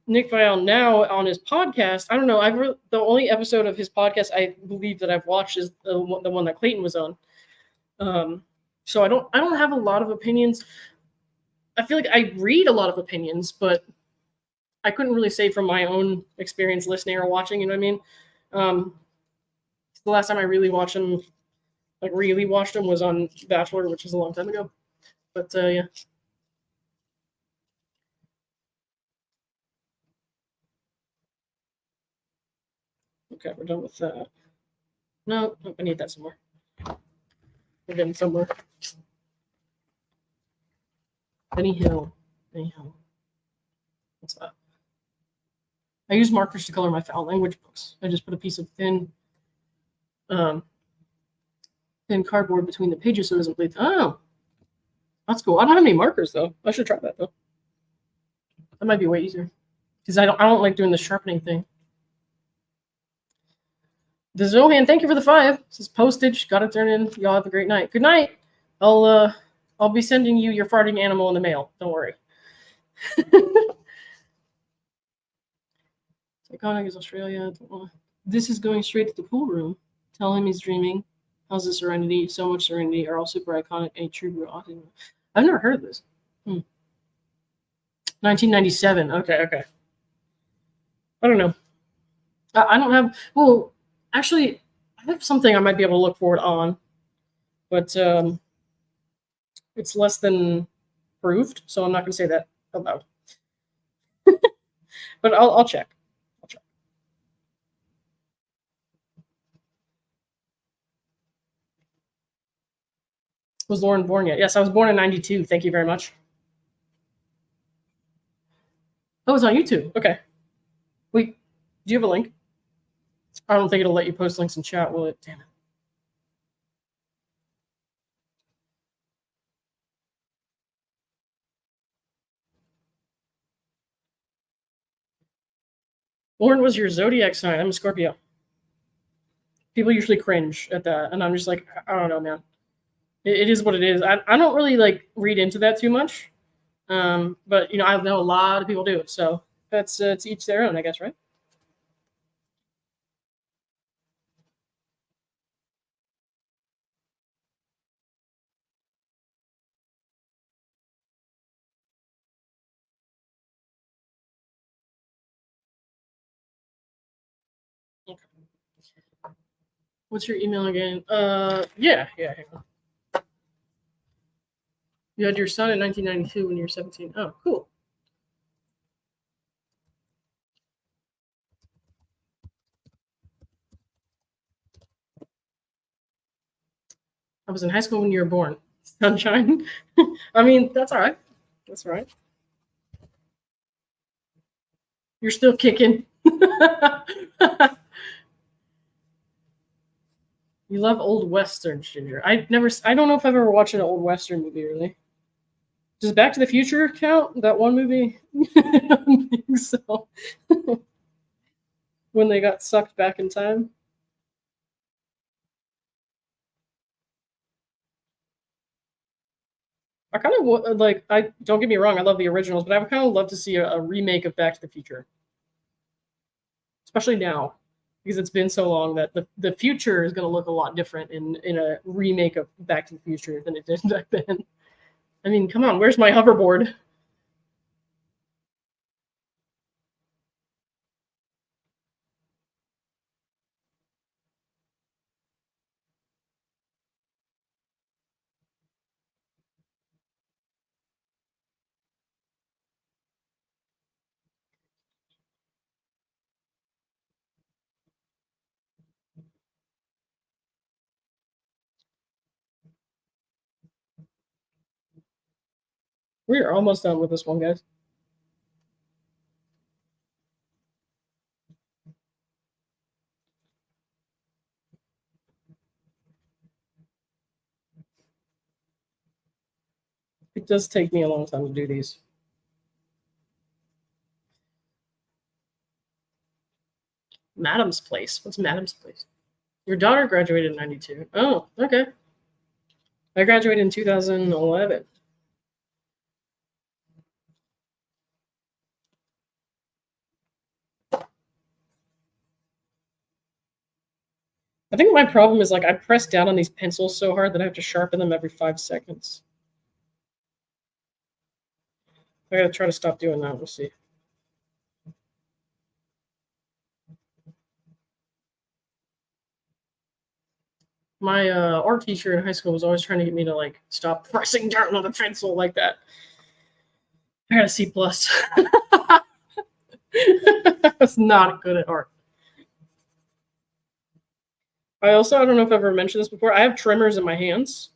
A: Nick Viall now on his podcast. I don't know. The only episode of his podcast I believe that I've watched is the one that Clayton was on. So I don't have a lot of opinions. I feel like I read a lot of opinions, but I couldn't really say from my own experience listening or watching. You know what I mean? The last time I really watched him was on Bachelor, which is a long time ago. But yeah. Okay, we're done with that. No, I need that somewhere. We're getting somewhere. Anyhow. What's that? I use markers to color my foul language books. I just put a piece of thin cardboard between the pages so it doesn't bleed. Oh, that's cool. I don't have any markers though. I should try that though. That might be way easier because I don't like doing the sharpening thing. The Zohan, thank you for the 5. This is postage. Got to turn in. Y'all have a great night. Good night. I'll be sending you your farting animal in the mail. Don't worry. Iconic is Australia. This is going straight to the pool room. Tell him he's dreaming. How's the Serenity? So much Serenity are all super iconic. A true blue autism. I've never heard of this. 1997. Okay. I don't know. I don't have. Well, actually, I have something I might be able to look for it on, but it's less than proved, so I'm not going to say that out loud. But I'll check. Was Lauren born yet? Yes, I was born in 92. Thank you very much. Oh, it's on YouTube. Okay. Wait, do you have a link? I don't think it'll let you post links in chat, will it? Damn it. Lauren, was your zodiac sign? I'm a Scorpio. People usually cringe at that, and I'm just like, I don't know, man. It is what it is. I don't really like read into that too much, but you know, I know a lot of people do. So that's it's each their own, I guess, right? Okay. What's your email again? Yeah. You had your son in 1992 when you were 17. Oh, cool. I was in high school when you were born. Sunshine. I mean, that's all right. That's all right. You're still kicking. You love old westerns, Ginger. I don't know if I've ever watched an old western movie, really. Does Back to the Future count? That one movie? I don't think so. When they got sucked back in time. I kind of like. I don't get me wrong. I love the originals, but I would kind of love to see a remake of Back to the Future, especially now, because it's been so long that the future is going to look a lot different in a remake of Back to the Future than it did back then. I mean, come on, where's my hoverboard? We are almost done with this one, guys. It does take me a long time to do these. Madam's Place. What's Madam's Place? Your daughter graduated in 92. Oh, okay. I graduated in 2011. I think my problem is like I press down on these pencils so hard that I have to sharpen them every 5 seconds. I gotta try to stop doing that. We'll see. My art teacher in high school was always trying to get me to like stop pressing down on the pencil like that. I got a C+. I was not good at art. I don't know if I've ever mentioned this before. I have tremors in my hands.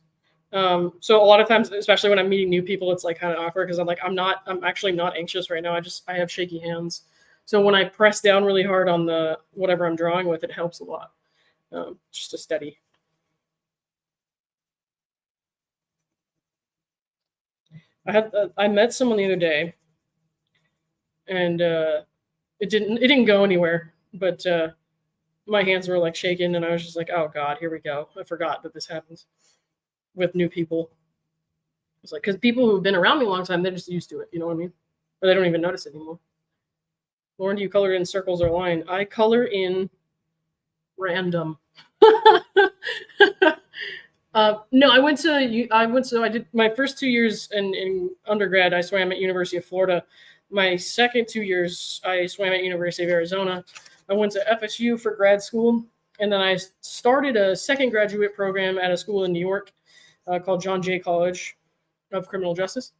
A: So a lot of times, especially when I'm meeting new people, it's like kind of awkward because I'm actually not anxious right now. I have shaky hands. So when I press down really hard on the whatever I'm drawing with, it helps a lot. Just a steady. I met someone the other day, and it didn't go anywhere. But my hands were like shaking, and I was just like, oh God, here we go. I forgot that this happens with new people. It's like, because people who've been around me a long time, they're just used to it. You know what I mean? Or they don't even notice it anymore. Lauren, do you color in circles or line? I color in random. No, I did my first 2 years in undergrad. I swam at University of Florida. My second 2 years, I swam at University of Arizona. I went to FSU for grad school, and then I started a second graduate program at a school in New York called John Jay College of Criminal Justice.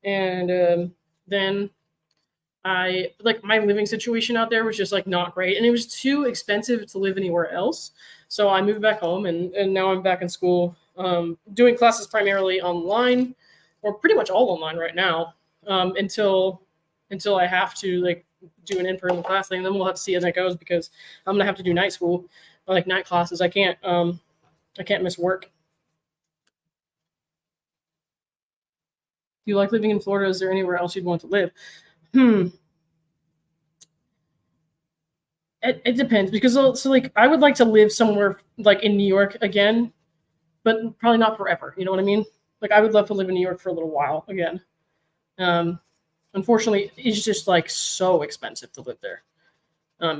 A: And then my living situation out there was just like not great, and it was too expensive to live anywhere else. So I moved back home, and now I'm back in school Doing classes primarily online, or pretty much all online right now, until I have to like do an in-person class thing. Then we'll have to see as that goes, because I'm gonna have to do night school, or like night classes. I can't miss work. Do you like living in Florida? Is there anywhere else you'd want to live? It depends, because so like I would like to live somewhere like in New York again, but probably not forever. You know what I mean? Like I would love to live in New York for a little while again. Unfortunately, it's just like so expensive to live there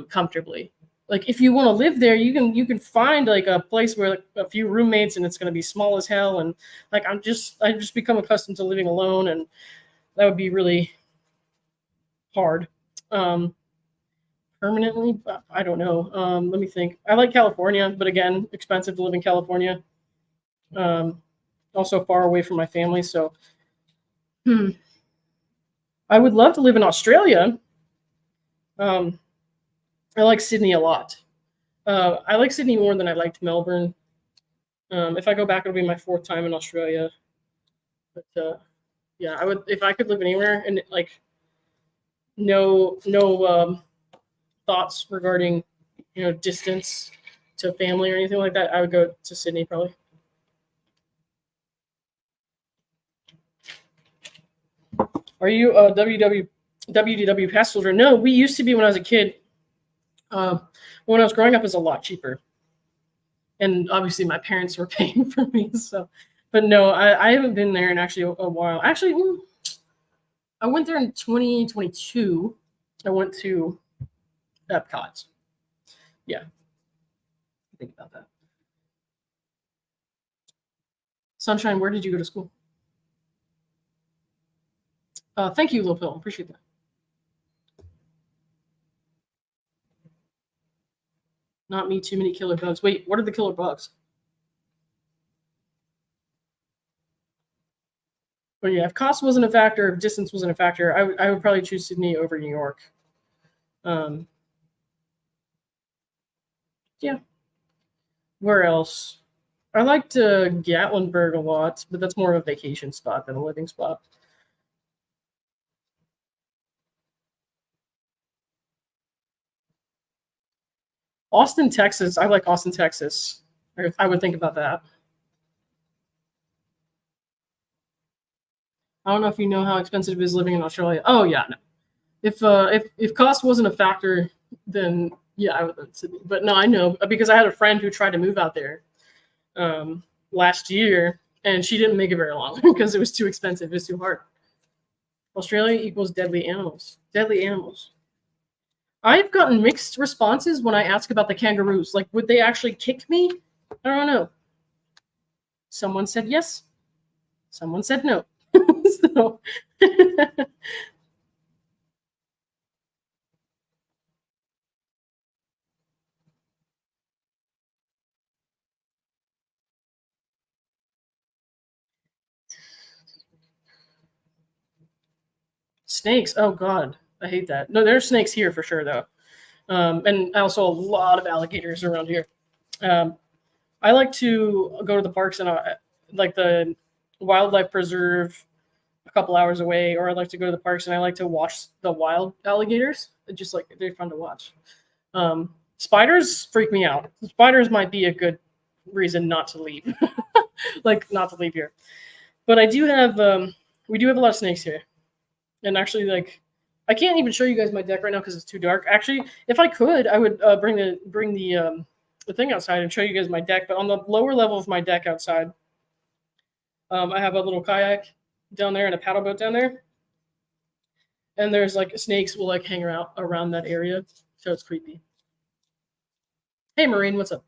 A: comfortably. Like if you want to live there, you can find like a place where like a few roommates, and it's going to be small as hell. And like I just become accustomed to living alone, and that would be really hard. Permanently, I don't know. Let me think. I like California, but again, expensive to live in California. Also far away from my family, so I would love to live in Australia. I like Sydney a lot. I like Sydney more than I liked Melbourne. If I go back, it'll be my 4th time in Australia. But yeah, I would, if I could live anywhere, and like no thoughts regarding distance to family or anything like that, I would go to Sydney probably. Are you a WDW pass holder? No, we used to be when I was a kid. When I was growing up, it was a lot cheaper, and obviously my parents were paying for me. So, but no, I haven't been there in actually a while. Actually, I went there in 2022. I went to Epcot. Yeah, think about that. Sunshine, where did you go to school? Thank you, Lil Pill. Appreciate that. Not me, too many killer bugs. Wait, what are the killer bugs? But yeah, if cost wasn't a factor, if distance wasn't a factor, I would probably choose Sydney over New York. Yeah. Where else? I liked Gatlinburg a lot, but that's more of a vacation spot than a living spot. Austin, Texas. I like Austin, Texas. I would think about that. I don't know if you know how expensive it is living in Australia. Oh yeah, no. If cost wasn't a factor, then yeah, I would live in Sydney. But no, I know, because I had a friend who tried to move out there last year, and she didn't make it very long because it was too expensive. It was too hard. Australia equals deadly animals. Deadly animals. I've gotten mixed responses when I ask about the kangaroos. Like, would they actually kick me? I don't know. Someone said yes. Someone said no. So snakes. Oh God, I hate that. No, there's snakes here for sure though, and also a lot of alligators around here. I like to go to the parks and like the wildlife preserve a couple hours away, or I like to go to the parks and I like to watch the wild alligators. It's just like they're fun to watch. Spiders freak me out. Spiders might be a good reason not to leave, like not to leave here. But I do have we do have a lot of snakes here, and actually like I can't even show you guys my deck right now because it's too dark. Actually, if I could, I would bring the thing outside and show you guys my deck. But on the lower level of my deck outside, I have a little kayak down there and a paddle boat down there, and there's like snakes will like hang around that area, so it's creepy. Hey Marine, what's up?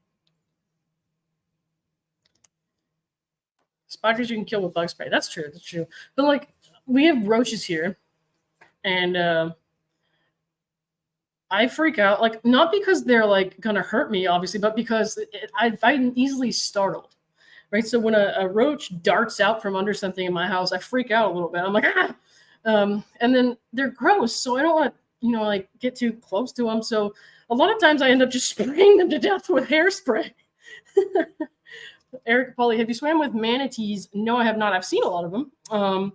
A: Spiders you can kill with bug spray. That's true. That's true. But like we have roaches here, and I freak out, like not because they're like gonna hurt me, obviously, but because I'm easily startled. Right, so when a roach darts out from under something in my house, I freak out a little bit. I'm like, ah, and then they're gross, so I don't want to, like get too close to them. So a lot of times I end up just spraying them to death with hairspray. Eric Pauly, have you swam with manatees? No, I have not. I've seen a lot of them.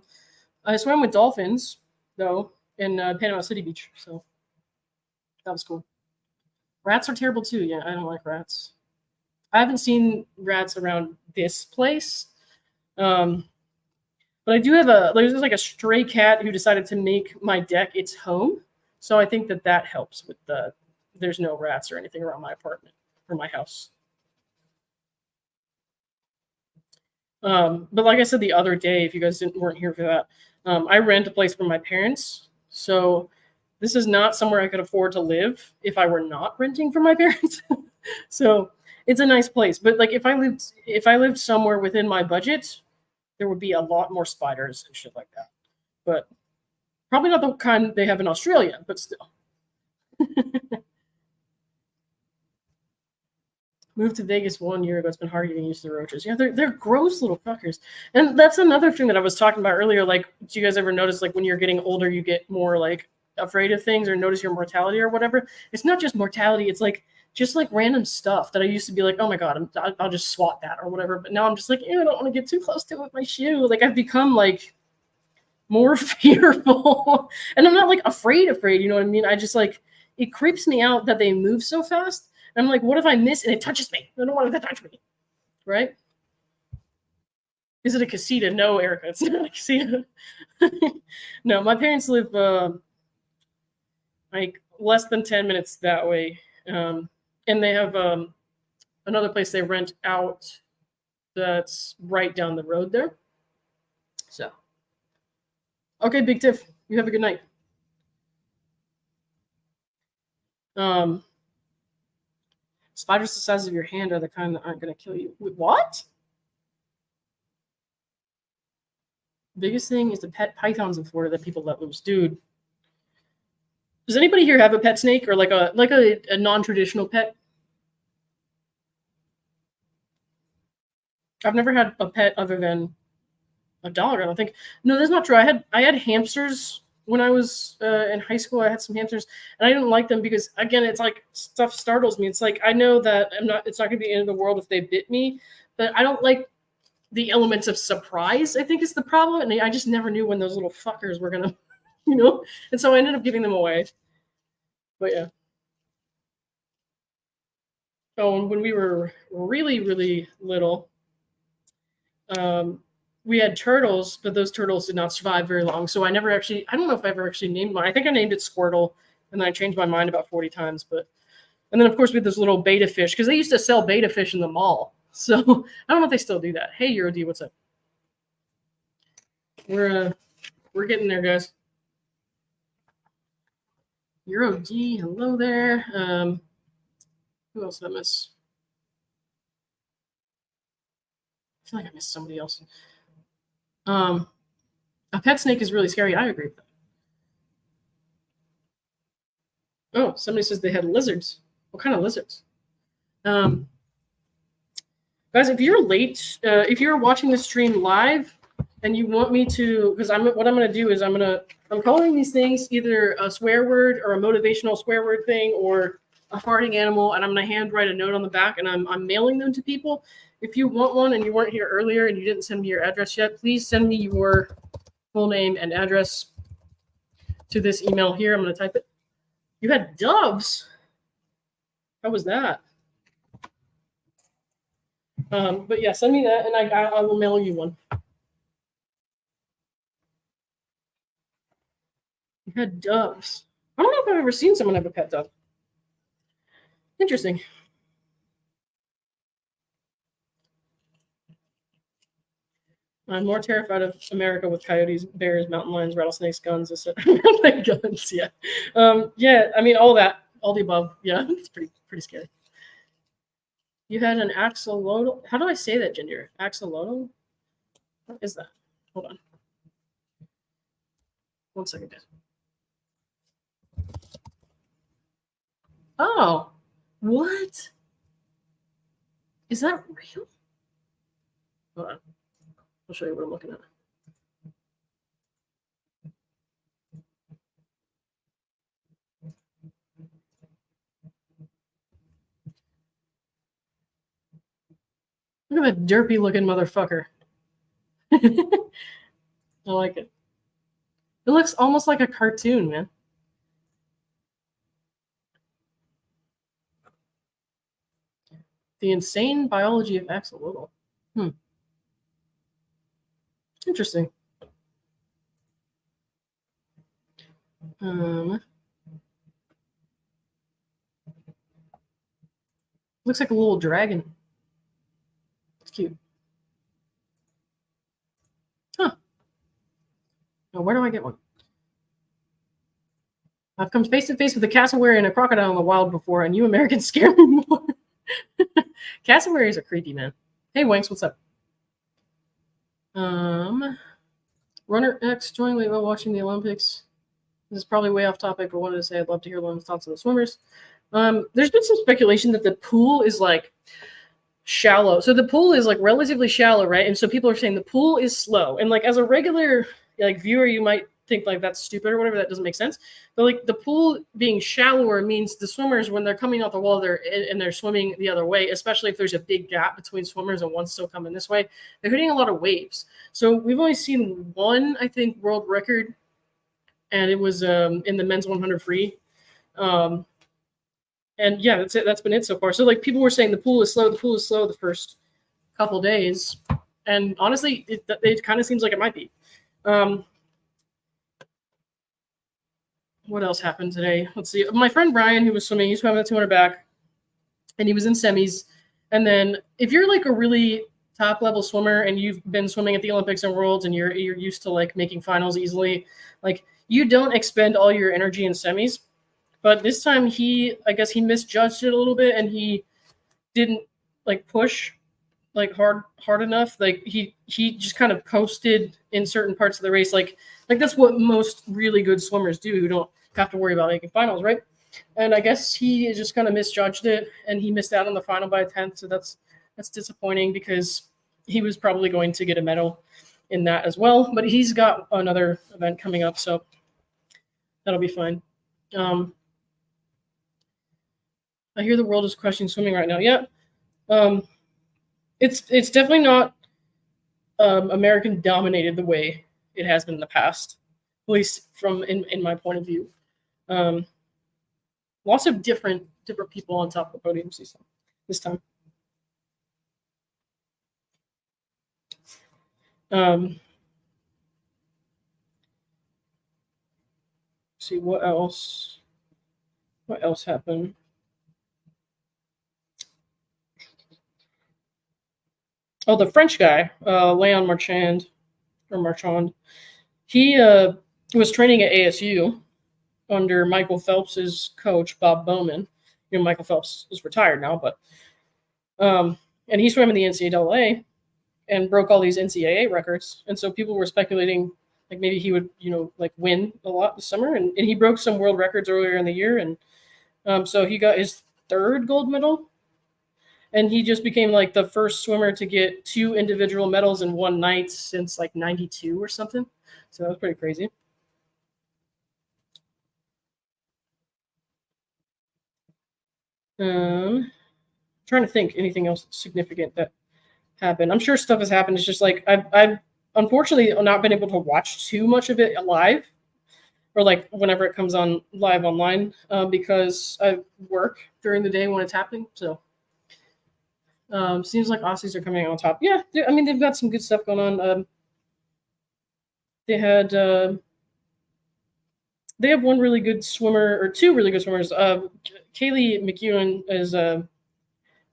A: I swam with dolphins, though, in Panama City Beach. So that was cool. Rats are terrible, too. Yeah, I don't like rats. I haven't seen rats around this place. But I do have there's like a stray cat who decided to make my deck its home. So I think that helps with there's no rats or anything around my apartment or my house. But like I said the other day, if you guys weren't here for that, I rent a place from my parents. So this is not somewhere I could afford to live if I were not renting from my parents. So it's a nice place. But like if I lived somewhere within my budget, there would be a lot more spiders and shit like that. But probably not the kind they have in Australia, but still. Moved to Vegas 1 year ago. It's been hard getting used to the roaches. Yeah, they're gross little fuckers. And that's another thing that I was talking about earlier. Like, do you guys ever notice, like, when you're getting older, you get more, like, afraid of things or notice your mortality or whatever? It's not just mortality. It's, like, just, like, random stuff that I used to be like, oh, my God, I'll just swat that or whatever. But now I'm just like, ew, I don't want to get too close to it with my shoe. Like, I've become, like, more fearful. And I'm not, like, afraid, you know what I mean? I just, like, it creeps me out that they move so fast. I'm like, what if I miss and it touches me? I don't want it to touch me, right? Is it a casita? No, Erica, it's not a casita. No, my parents live like less than 10 minutes that way, and they have another place they rent out that's right down the road there. So, okay, Big Tiff, you have a good night. Spiders the size of your hand are the kind that aren't going to kill you. Wait, what? Biggest thing is the pet pythons in Florida that people let loose. Dude, does anybody here have a pet snake or like a non-traditional pet? I've never had a pet other than a dog, I don't think. No, that's not true. I had hamsters when I was in high school. I had some hamsters, and I didn't like them because, again, it's like stuff startles me. It's like I know that it's not going to be the end of the world if they bit me, but I don't like the elements of surprise. I think is the problem, and I just never knew when those little fuckers were gonna, And so I ended up giving them away. But yeah. Oh, and when we were really, really little, we had turtles, but those turtles did not survive very long. So I don't know if I ever actually named one. I think I named it Squirtle, and then I changed my mind about 40 times. And then, of course, we had this little beta fish, because they used to sell beta fish in the mall. So I don't know if they still do that. Hey, Eurod, what's up? We're getting there, guys. Eurod, hello there. Who else did I miss? I feel like I missed somebody else. A pet snake is really scary. I agree with that. Oh, somebody says they had lizards. What kind of lizards? Guys, if you're late, if you're watching the stream live and you want me to, because what I'm going to do is I'm calling these things either a swear word or a motivational swear word thing or a farting animal, and I'm going to handwrite a note on the back, and I'm mailing them to people. If you want one and you weren't here earlier and you didn't send me your address yet, please send me your full name and address to this email here. I'm going to type it. You had doves? How was that? But yeah, send me that, and I will mail you one. You had doves. I don't know if I've ever seen someone have a pet dove. Interesting. I'm more terrified of America with coyotes, bears, mountain lions, rattlesnakes, guns, etc. Guns, yeah. Yeah, I mean, all that, all the above. Yeah, it's pretty scary. You had an axolotl. How do I say that, Ginger? Axolotl? What is that? Hold on. 1 second, guys. Oh, what? Is that real? Hold on. I'll show you what I'm looking at. Look at that derpy looking motherfucker. I like it. It looks almost like a cartoon, man. The insane biology of axolotl. Interesting. Looks like a little dragon. It's cute. Huh. Now, where do I get one? I've come face to face with a cassowary and a crocodile in the wild before, and you Americans scare me more. Cassowaries are creepy, man. Hey, Wanks, what's up? Runner X joined late while watching the Olympics. This is probably way off topic, but wanted to say I'd love to hear Lauren's thoughts on the swimmers. There's been some speculation that the pool is like shallow. So the pool is like relatively shallow, right? And so people are saying the pool is slow. And like as a regular like viewer, you might think like that's stupid or whatever. That doesn't make sense. But like the pool being shallower means the swimmers, when they're coming out the wall, they're swimming the other way, especially if there's a big gap between swimmers and one's still coming this way. They're hitting a lot of waves. So we've only seen one, I think, world record, and it was in the men's 100 free. And yeah, that's it. That's been it so far. So like people were saying the pool is slow. The pool is slow the first couple days, and honestly, it kind of seems like it might be. What else happened today? Let's see. My friend Brian, who was swimming, he swam at 200 back, and he was in semis. And then if you're like a really top level swimmer and you've been swimming at the Olympics and Worlds and you're used to like making finals easily, like you don't expend all your energy in semis. But this time I guess he misjudged it a little bit, and he didn't like push like hard enough. Like he just kind of coasted in certain parts of the race. Like that's what most really good swimmers do, who don't have to worry about making finals, right? And I guess he just kind of misjudged it, and he missed out on the final by a 10th. So that's disappointing, because he was probably going to get a medal in that as well. But he's got another event coming up, so that'll be fine. I hear the world is crushing swimming right now. Yeah. It's definitely not American dominated the way it has been in the past, at least from in my point of view. Lots of different people on top of the podiums this time. See what else happened. Oh, the French guy, Leon Marchand, he was training at ASU under Michael Phelps's coach, Bob Bowman. You know, Michael Phelps is retired now, but and he swam in the NCAA and broke all these NCAA records. And so people were speculating like maybe he would, like win a lot this summer. And he broke some world records earlier in the year. And so he got his 3rd gold medal. And he just became like the first swimmer to get 2 individual medals in one night since like 92 or something. So that was pretty crazy. Trying to think anything else significant that happened. I'm sure stuff has happened. It's just like I've unfortunately not been able to watch too much of it live, or like whenever it comes on live online, because I work during the day when it's happening. So seems like Aussies are coming out on top. Yeah, I mean they've got some good stuff going on. They have one really good swimmer, or 2 really good swimmers. Kaylee McEwen is a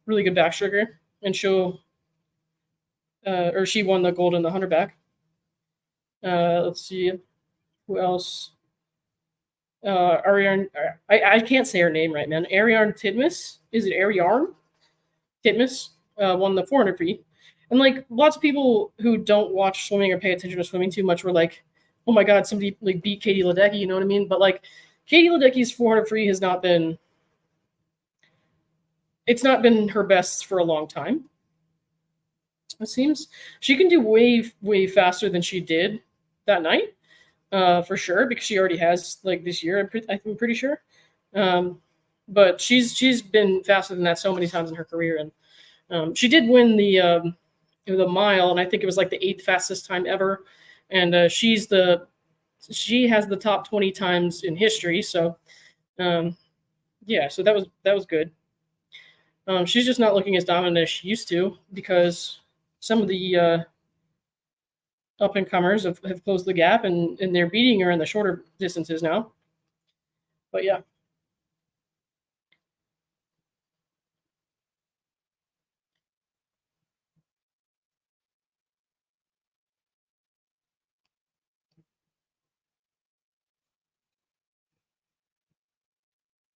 A: really good backstroker, and she won the gold in the 100 back. Let's see who else. Ariarne, I can't say her name right, man. Ariarne Titmus. Is it Ariarne Titmus? Won the 400 free. And like lots of people who don't watch swimming or pay attention to swimming too much were like, oh my God, somebody like beat Katie Ledecky, you know what I mean? But like Katie Ledecky's 400 free has not been her best for a long time. It seems she can do way, way faster than she did that night, for sure, because she already has like this year. I'm pretty sure. But she's been faster than that so many times in her career, and She did win the mile, and I think it was like the 8th fastest time ever. And she has the top 20 times in history. So yeah, so that was good. She's just not looking as dominant as she used to because some of the up and comers have closed the gap, and they're beating her in the shorter distances now. But yeah.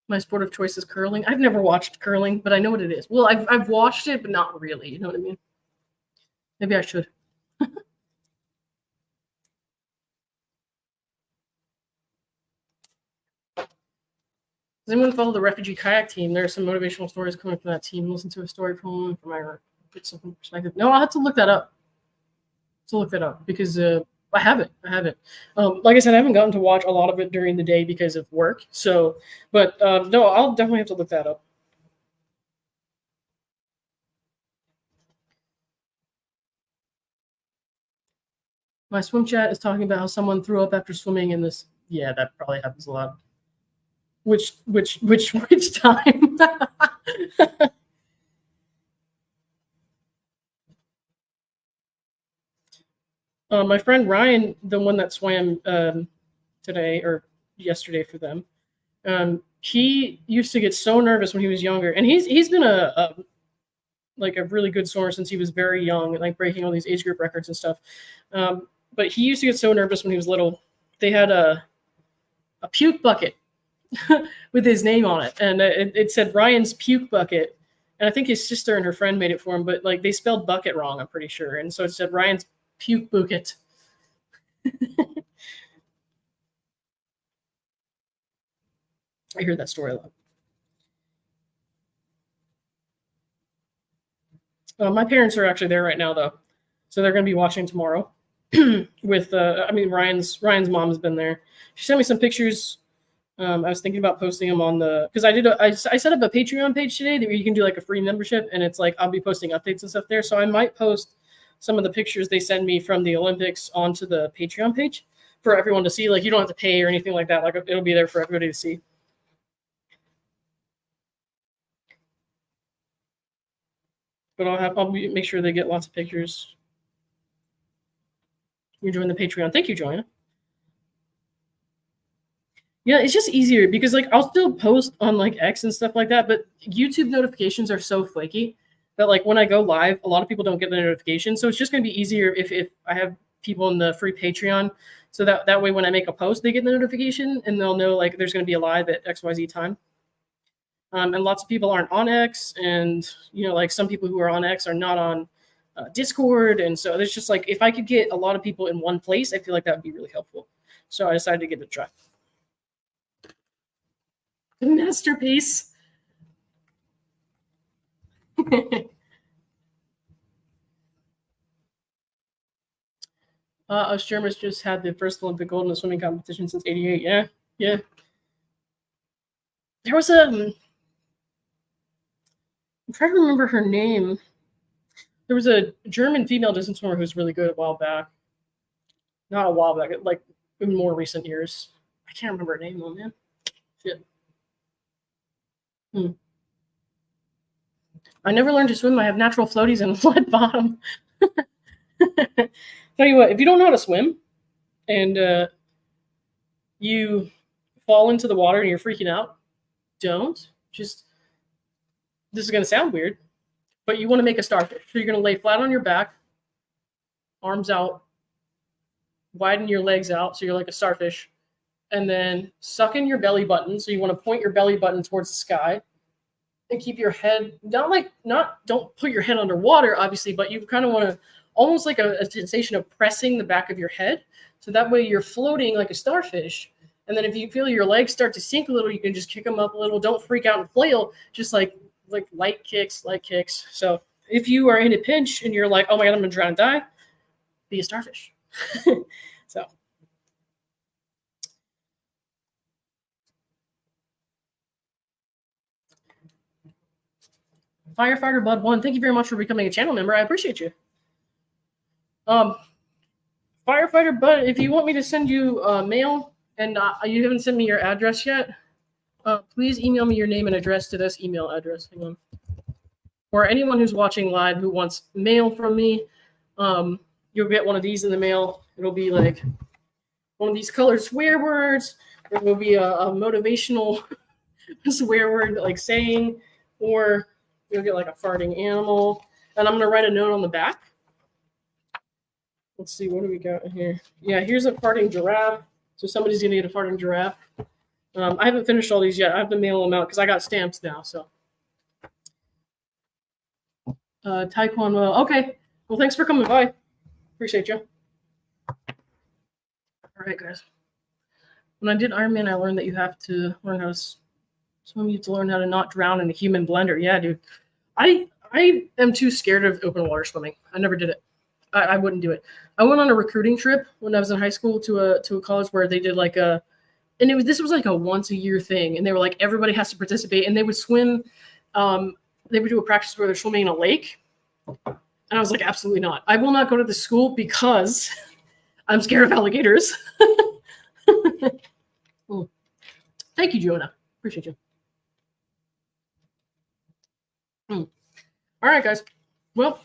A: My sport of choice is curling. I've never watched curling, but I know what it is. Well, I've watched it, but not really. You know what I mean? Maybe I should. Does anyone follow the refugee kayak team? There are some motivational stories coming from that team. Listen to a story from them from my perspective. No, I'll have to look that up. Because I haven't. Like I said, I haven't gotten to watch a lot of it during the day because of work. So, but no, I'll definitely have to look that up. My swim chat is talking about how someone threw up after swimming in this. Yeah, that probably happens a lot. Which time? My friend Ryan, the one that swam today or yesterday for them, he used to get so nervous when he was younger, and he's been a really good swimmer since he was very young, like breaking all these age group records and stuff. But he used to get so nervous when he was little. They had a puke bucket with his name on it, and it said Ryan's puke bucket. And I think his sister and her friend made it for him, but like they spelled bucket wrong, I'm pretty sure, and so it said Ryan's puke bucket. I hear that story a lot. My parents are actually there right now, though, so they're going to be watching tomorrow. With Ryan's mom's been there. She sent me some pictures. I was thinking about posting them on because I set up a Patreon page today that you can do like a free membership, and it's like I'll be posting updates and stuff there. So I might post some of the pictures they send me from the Olympics onto the Patreon page for everyone to see. Like you don't have to pay or anything like that. Like it'll be there for everybody to see. But I'll make sure they get lots of pictures. You're joining the Patreon. Thank you, Joanna. Yeah, it's just easier because like I'll still post on like X and stuff like that, but YouTube notifications are so flaky that like when I go live, a lot of people don't get the notification. So it's just going to be easier if I have people in the free Patreon, so that way when I make a post, they get the notification and they'll know like there's going to be a live at XYZ time. And lots of people aren't on X, and like some people who are on X are not on Discord, and so there's just like if I could get a lot of people in one place, I feel like that would be really helpful. So I decided to give it a try. The masterpiece. Us Germans just had the first Olympic gold in the swimming competition since '88. Yeah. There was I'm trying to remember her name. There was a German female distance swimmer who was really good a while back. Not a while back, like in more recent years. I can't remember her name though, man. Shit. I never learned to swim. I have natural floaties and a flat bottom. Tell you what, if you don't know how to swim and you fall into the water and you're freaking out, don't. Just, this is going to sound weird, but you want to make a starfish. So you're going to lay flat on your back, arms out, widen your legs out so you're like a starfish, and then suck in your belly button. So you want to point your belly button towards the sky and keep your head, don't put your head underwater, obviously, but you kind of want to almost like a sensation of pressing the back of your head. So that way you're floating like a starfish. And then if you feel your legs start to sink a little, you can just kick them up a little. Don't freak out and flail, just like light kicks. So if you are in a pinch and you're like, oh my God, I'm going to drown and die, be a starfish. So. Firefighter Bud 1, thank you very much for becoming a channel member. I appreciate you. Firefighter Bud, if you want me to send you mail and you haven't sent me your address yet, please email me your name and address to this email address. Hang on. Or anyone who's watching live who wants mail from me, you'll get one of these in the mail. It'll be like one of these colored swear words. There will be a motivational swear word like saying, or you'll get like a farting animal. And I'm going to write a note on the back. Let's see, what do we got in here? Yeah, here's a farting giraffe. So somebody's going to get a farting giraffe. I haven't finished all these yet. I have to mail them out because I got stamps now. So, Taekwondo. Okay. Well, thanks for coming by. Appreciate you. All right, guys. When I did Iron Man, I learned that you have to learn how to swim. You have to learn how to not drown in the human blender. Yeah, dude. I am too scared of open water swimming. I never did it. I wouldn't do it. I went on a recruiting trip when I was in high school to a college where they did like this was like a once a year thing, and they were like everybody has to participate, and they would swim. They would do a practice where they're swimming in a lake, and I was like, absolutely not. I will not go to the school because I'm scared of alligators. Thank you, Jonah. Appreciate you. All right, guys. Well,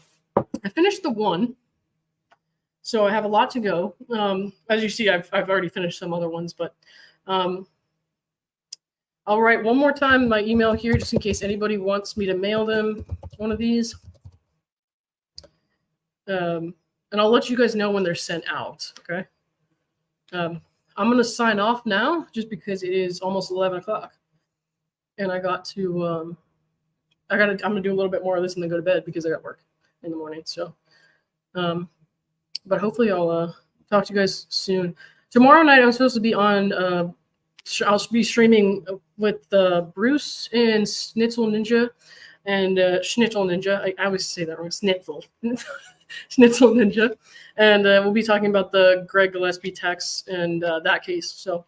A: I finished the one. So I have a lot to go. As you see, I've already finished some other ones, but I'll write one more time my email here just in case anybody wants me to mail them one of these. And I'll let you guys know when they're sent out, okay? I'm going to sign off now just because it is almost 11 o'clock. And I got to, I'm going to do a little bit more of this and then go to bed because I got work in the morning. So, but hopefully I'll talk to you guys soon. Tomorrow night I'm supposed to be on. I'll be streaming with Bruce and Schnitzel Ninja, and Schnitzel Ninja. I always say that wrong. Schnitzel, Schnitzel Ninja, and we'll be talking about the Greg Gillespie text and that case. So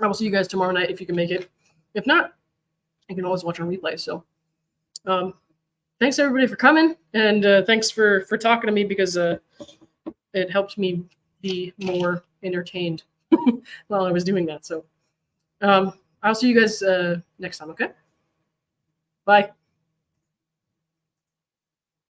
A: I will see you guys tomorrow night if you can make it. If not, you can always watch on replay. So. Thanks everybody for coming, and thanks for talking to me because it helped me be more entertained while I was doing that. So I'll see you guys next time, okay? Bye.